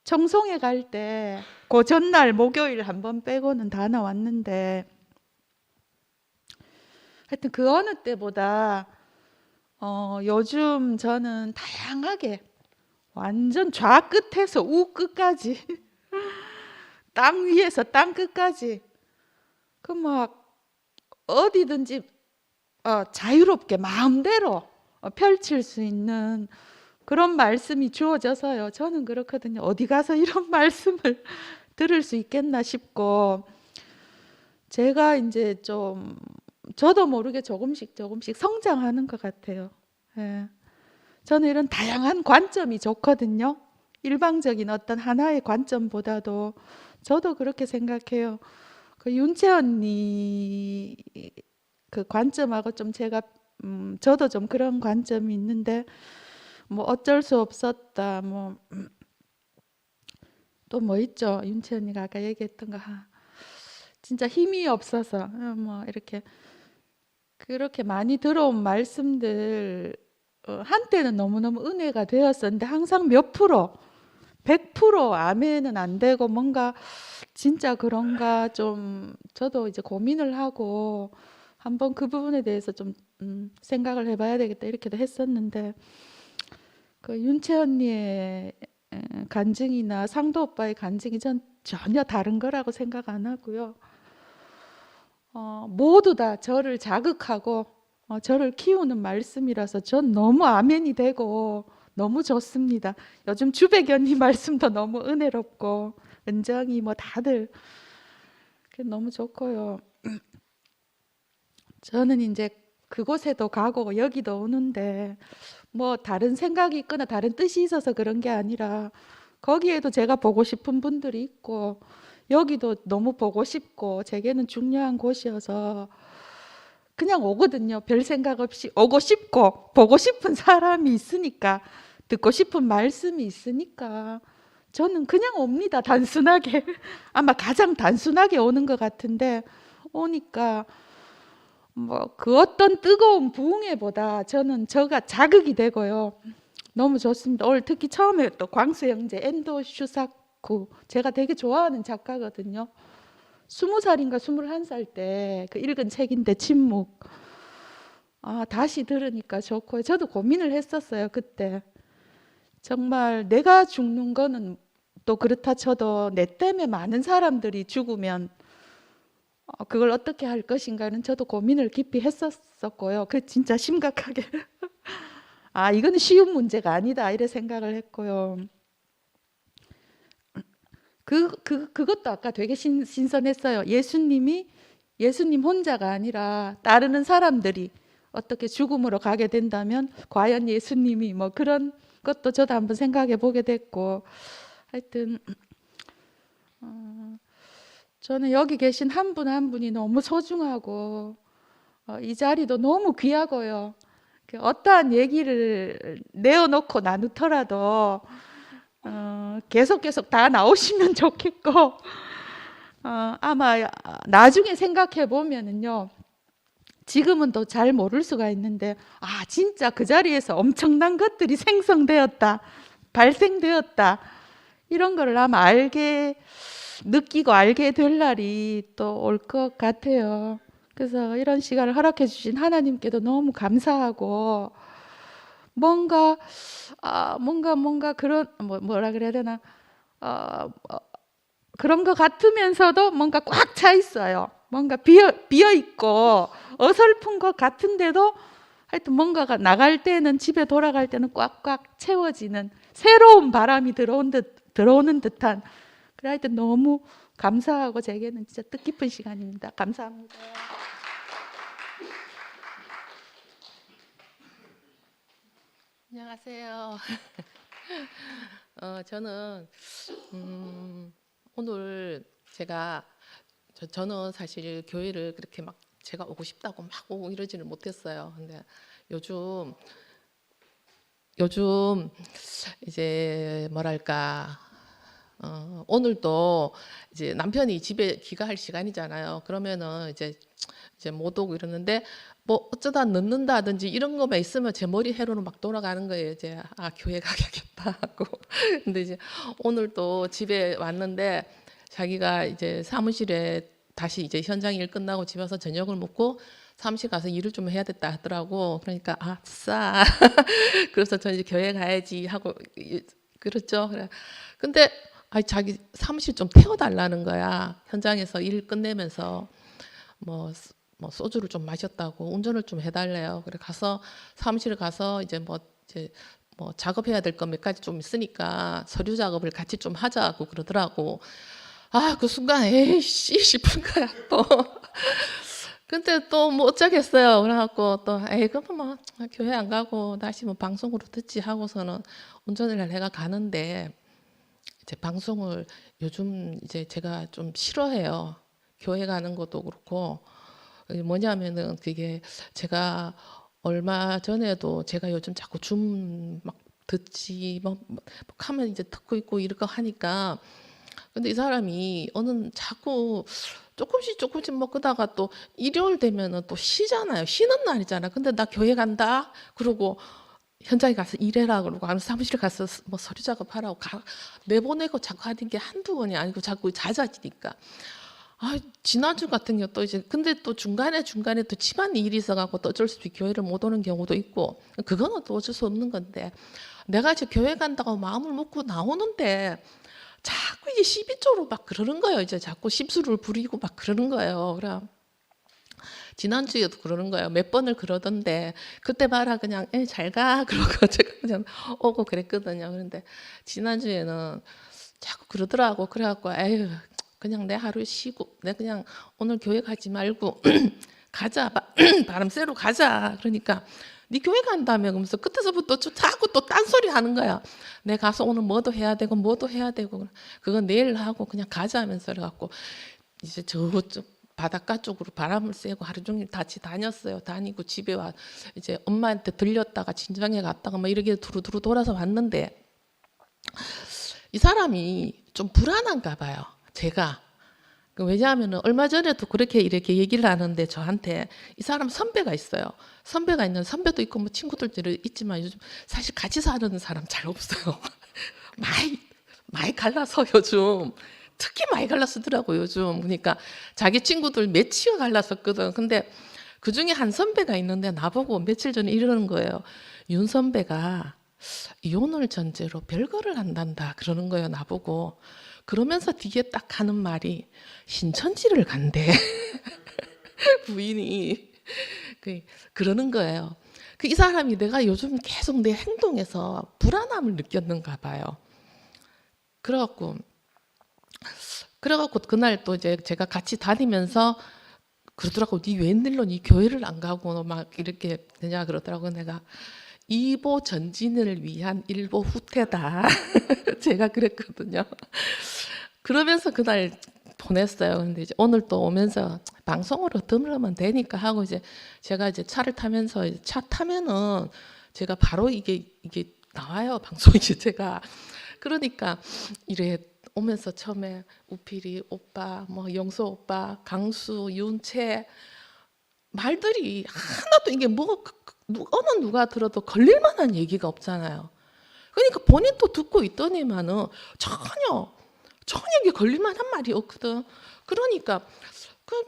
[SPEAKER 11] 청송에 갈 때 그 전날 목요일 한번 빼고는 다 나왔는데 하여튼 그 어느 때보다 요즘 저는 다양하게 완전 좌 끝에서 우 끝까지 땅 위에서 땅 끝까지 그 막 어디든지 자유롭게 마음대로 펼칠 수 있는 그런 말씀이 주어져서요. 저는 그렇거든요. 어디 가서 이런 말씀을 들을 수 있겠나 싶고 제가 이제 좀 저도 모르게 조금씩 성장하는 것 같아요. 예. 저는 이런 다양한 관점이 좋거든요. 일방적인 어떤 하나의 관점보다도 저도 그렇게 생각해요. 그 윤채 언니 그 관점하고 좀 제가 저도 좀 그런 관점이 있는데 뭐 어쩔 수 없었다 뭐 또 뭐 있죠. 윤채 언니가 아까 얘기했던 거 진짜 힘이 없어서 뭐 이렇게 그렇게 많이 들어온 말씀들 한때는 너무너무 은혜가 되었었는데 항상 몇 프로 100% 아멘은 안 되고 뭔가 진짜 그런가 좀 저도 이제 고민을 하고 한번 그 부분에 대해서 좀 생각을 해봐야 되겠다 이렇게도 했었는데 그 윤채 언니의 간증이나 상도 오빠의 간증이 전 전혀 다른 거라고 생각 안 하고요.
[SPEAKER 12] 모두 다 저를 자극하고 저를 키우는 말씀이라서 전 너무 아멘이 되고 너무 좋습니다. 요즘 주백연님 말씀도 너무 은혜롭고 은정이 뭐 다들 너무 좋고요. 저는 이제 그곳에도 가고 여기도 오는데 뭐 다른 생각이 있거나 다른 뜻이 있어서 그런 게 아니라 거기에도 제가 보고 싶은 분들이 있고 여기도 너무 보고 싶고 제게는 중요한 곳이어서 그냥 오거든요. 별 생각 없이 오고 싶고 보고 싶은 사람이 있으니까 듣고 싶은 말씀이 있으니까 저는 그냥 옵니다. 단순하게 아마 가장 단순하게 오는 것 같은데 오니까 뭐 그 어떤 뜨거운 부흥회보다 저는 저가 자극이 되고요. 너무 좋습니다. 오늘 특히 처음에 또 광수 형제 엔도 슈사쿠 제가 되게 좋아하는 작가거든요. 20살인가 21살 때 그 읽은 책인데 침묵. 다시 들으니까 좋고요. 저도 고민을 했었어요. 그때. 정말 내가 죽는 거는 또 그렇다 쳐도 내 때문에 많은 사람들이 죽으면 그걸 어떻게 할 것인가는 저도 고민을 깊이 했었고요. 그 진짜 심각하게 이거는 쉬운 문제가 아니다 이래 생각을 했고요. 그것도 아까 되게 신선했어요. 예수님 혼자가 아니라 따르는 사람들이 어떻게 죽음으로 가게 된다면 과연 예수님이 뭐 그런 것도 저도 한번 생각해 보게 됐고 하여튼 저는 여기 계신 한 분 한 분이 너무 소중하고 이 자리도 너무 귀하고요. 어떠한 얘기를 내어놓고 나누더라도 계속 다 나오시면 좋겠고 아마 나중에 생각해 보면은요. 지금은 또 잘 모를 수가 있는데 진짜 그 자리에서 엄청난 것들이 생성되었다. 발생되었다. 이런 걸 아마 느끼고 알게 될 날이 또 올 것 같아요. 그래서 이런 시간을 허락해 주신 하나님께도 너무 감사하고 뭔가 그런 뭐라 그래야 되나 그런 것 같으면서도 뭔가 꽉 차 있어요. 뭔가 비어 있고 어설픈 것 같은데도 하여튼 뭔가가 나갈 때는 집에 돌아갈 때는 꽉꽉 채워지는 새로운 바람이 들어오는 듯한 그래 하여튼 너무 감사하고 제게는 진짜 뜻깊은 시간입니다. 감사합니다.
[SPEAKER 11] 안녕하세요. 저는 오늘 저는 사실 교회를 그렇게 막 제가 오고 싶다고 막 오고 이러지는 못했어요. 근데 요즘 이제 뭐랄까 오늘도 이제 남편이 집에 귀가할 시간이잖아요. 그러면은 이제 못 오고 이러는데 뭐 어쩌다 늦는다든지 이런 거만 있으면 제 머리 회로는 막 돌아가는 거예요. 이제 교회 가야겠다 하고. 근데 이제 오늘 또 집에 왔는데 자기가 이제 사무실에 다시 이제 현장 일 끝나고 집에 와서 저녁을 먹고 사무실 가서 일을 좀 해야 됐다 하더라고. 그러니까 아싸. 그래서 저 이제 교회 가야지 하고 그렇죠. 그래. 근데 자기 사무실 좀 태워달라는 거야. 현장에서 일 끝내면서 뭐 소주를 좀 마셨다고 운전을 좀 해달래요. 그래 가서 사무실에 가서 이제 뭐 작업해야 될 거 몇 가지 좀 있으니까 서류 작업을 같이 좀 하자고 그러더라고. 그 순간 에이씨 싶은 거야 또. 근데 또 뭐 어쩌겠어요. 그래갖고 또 그럼 뭐 교회 안 가고 다시 뭐 방송으로 듣지 하고서는 운전을 내가 가는데 이제 방송을 요즘 이제 제가 좀 싫어해요. 교회 가는 것도 그렇고 뭐냐면은 그게 제가 얼마 전에도 제가 요즘 자꾸 줌 막 듣지 뭐 하면 이제 듣고 있고 이렇게 하니까 근데 이 사람이 자꾸 조금씩 먹다가 또 일요일 되면은 또 쉬잖아요. 쉬는 날이잖아. 근데 나 교회 간다. 그러고 현장에 가서 일해라 그러고 사무실 가서 뭐 서류 작업하라고 내보내고 자꾸 하는 게 한두 번이 아니고 자꾸 잦아지니까. 지난주 같은 경우 또 이제 근데 또 중간에 또 집안 일이 있어갖고 또 어쩔 수 없이 교회를 못 오는 경우도 있고 그거는 또 어쩔 수 없는 건데 내가 이제 교회 간다고 마음을 먹고 나오는데 자꾸 이제 시비 쪽으로 막 그러는 거예요. 이제 자꾸 심술을 부리고 막 그러는 거예요. 그래
[SPEAKER 12] 지난주에도 그러는 거예요. 몇 번을 그러던데 그때 봐라 그냥 잘 가 그러고 제가 그냥 오고 그랬거든요. 그런데 지난주에는 자꾸 그러더라고. 그래갖고 에휴 그냥 내 하루 쉬고 내 그냥 오늘 교회 가지 말고 가자 바람 쐬러 가자. 그러니까 네 교회 간다며 그러면서 끝에서부터 자꾸 또 딴소리 하는 거야. 내 가서 오늘 뭐도 해야 되고 뭐도 해야 되고 그건 내일 하고 그냥 가자 하면서 그래갖고 이제 저쪽 바닷가 쪽으로 바람을 쐬고 하루 종일 같이 다녔어요. 다니고 집에 와 이제 엄마한테 들렸다가 친정에 갔다가 막 이렇게 두루두루 돌아서 왔는데 이 사람이 좀 불안한가 봐요. 제가 왜냐하면 얼마 전에도 그렇게 이렇게 얘기를 하는데 저한테 이 사람 선배가 있어요. 선배가 있는 선배도 있고 뭐 친구들도 있지만 요즘 사실 같이 사는 사람 잘 없어요. 많이 갈라서 요즘 특히 많이 갈라서더라고요 요즘. 그러니까 자기 친구들 매치가 갈랐었거든. 근데 그 중에 한 선배가 있는데 나보고 며칠 전에 이러는 거예요. 윤 선배가 이혼을 전제로 별거를 한단다 그러는 거예요 나보고. 그러면서 뒤에 딱 하는 말이 신천지를 간대. 부인이 그러는 거예요. 이 사람이 내가 요즘 계속 내 행동에서 불안함을 느꼈는가 봐요. 그래갖고 그날 또 이제 제가 같이 다니면서 그러더라고. 네 웬일로 네 교회를 안 가고 막 이렇게 되냐 그러더라고. 내가 이보 전진을 위한 일보 후퇴다. 제가 그랬거든요. 그러면서 그날 보냈어요. 근데 이제 오늘 또 오면서 방송으로 들으면 되니까 하고 이제 제가 이제 차를 타면서 차 타면은 제가 바로 이게 나와요. 방송이 제가. 그러니까 이래 오면서 처음에 우필이 오빠, 뭐 영수 오빠, 강수, 윤채 말들이 하나도 이게 뭐 어느 누가 들어도 걸릴 만한 얘기가 없잖아요. 그러니까 본인도 듣고 있더니만은 전혀 이게 걸릴 만한 말이 없거든. 그러니까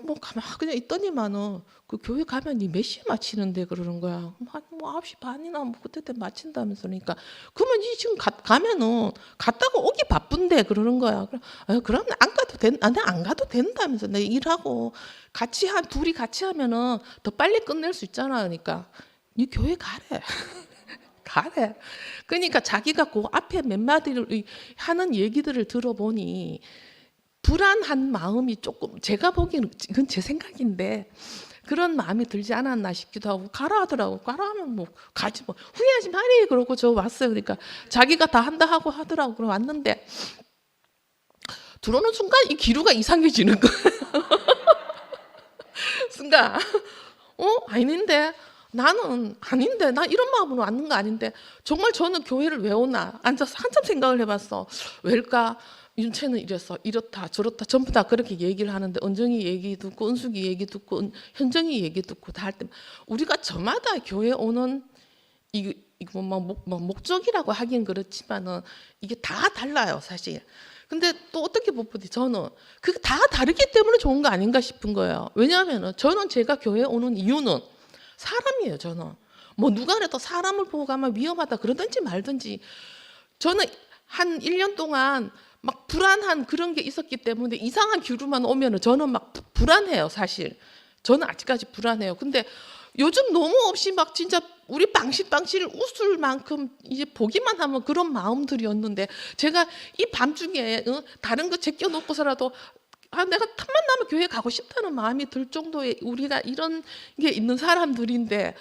[SPEAKER 12] 뭐 가만 그냥 있더니만은 그 교회 가면 니 몇 시에 마치는데 그러는 거야. 한 뭐 9시 반이나 뭐 그때 마친다면서. 그러니까 그러면 니 지금 가면은 갔다가 오기 바쁜데 그러는 거야. 그럼 안 가도 안 가도 된다면서. 내가 일하고 둘이 같이 하면은 더 빨리 끝낼 수 있잖아. 그러니까 니 교회 가래. 가래. 그러니까 자기가 그 앞에 몇 마디를 하는 얘기들을 들어보니 불안한 마음이 조금 제가 보기에는 이건 제 생각인데 그런 마음이 들지 않았나 싶기도 하고 가라 하더라고. 가라 하면 뭐 가지 뭐 후회하지 마리 그러고 저 왔어요. 그러니까 자기가 다 한다 하고 하더라고. 그럼 왔는데 들어오는 순간 이 기류가 이상해지는 거예요. 순간 아닌데 나는 아닌데 나 이런 마음으로 왔는 거 아닌데 정말 저는 교회를 왜 오나 앉아서 한참 생각을 해봤어. 왜일까? 윤채는 이렇다 저렇다 전부 다 그렇게 얘기를 하는데 은정이 얘기 듣고 은숙이 얘기 듣고 현정이 얘기 듣고 다 할 때 우리가 저마다 교회 오는 이거 뭐 목적이라고 하긴 그렇지만은 이게 다 달라요 사실. 근데 또 어떻게 보면 저는 그게 다 다르기 때문에 좋은 거 아닌가 싶은 거예요. 왜냐하면은 저는 제가 교회 오는 이유는 사람이에요. 저는 뭐 누가 그래도 사람을 보고 가면 위험하다 그러든지 말든지 저는 한 1년 동안 막 불안한 그런 게 있었기 때문에 이상한 기류만 오면은 저는 막 불안해요. 사실 저는 아직까지 불안해요. 근데 요즘 너무 없이 막 진짜 우리 빵실빵실 웃을 만큼 이제 보기만 하면 그런 마음들이었는데 제가 이 밤중에 다른 거 제껴놓고서라도 내가 틈만 나면 교회 가고 싶다는 마음이 들 정도의 우리가 이런 게 있는 사람들인데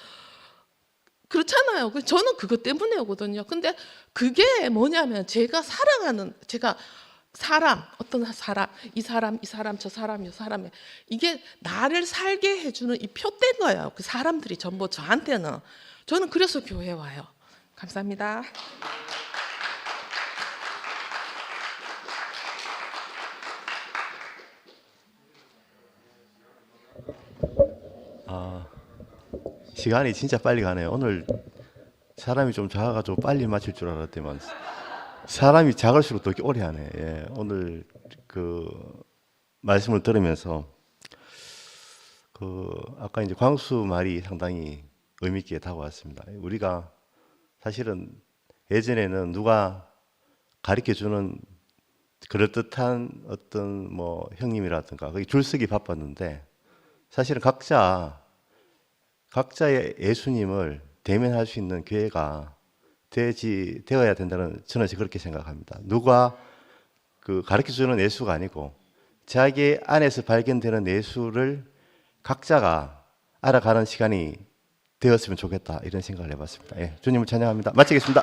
[SPEAKER 12] 그렇잖아요. 저는 그것 때문에 오거든요. 근데 그게 뭐냐면 제가 사랑하는 어떤 사람, 이 사람, 저 사람, 이 사람에 이게 나를 살게 해주는 이 표대인 거예요. 그 사람들이 전부 저한테는. 저는 그래서 교회에 와요. 감사합니다.
[SPEAKER 4] 시간이 진짜 빨리 가네요. 오늘 사람이 좀 작아가지고 빨리 마칠 줄 알았더만 사람이 작을수록 더 오래 하네. 예, 오늘 그 말씀을 들으면서 아까 이제 광수 말이 상당히 의미 있게 다가왔습니다. 우리가 사실은 예전에는 누가 가르쳐 주는 그럴듯한 어떤 뭐 형님이라든가 거기 줄서기 바빴는데 사실은 각자의 예수님을 대면할 수 있는 교회가 되어야 된다는 저는 그렇게 생각합니다. 누가 그 가르쳐 주는 예수가 아니고 자기 안에서 발견되는 예수를 각자가 알아가는 시간이 되었으면 좋겠다 이런 생각을 해봤습니다. 예, 주님을 찬양합니다. 마치겠습니다.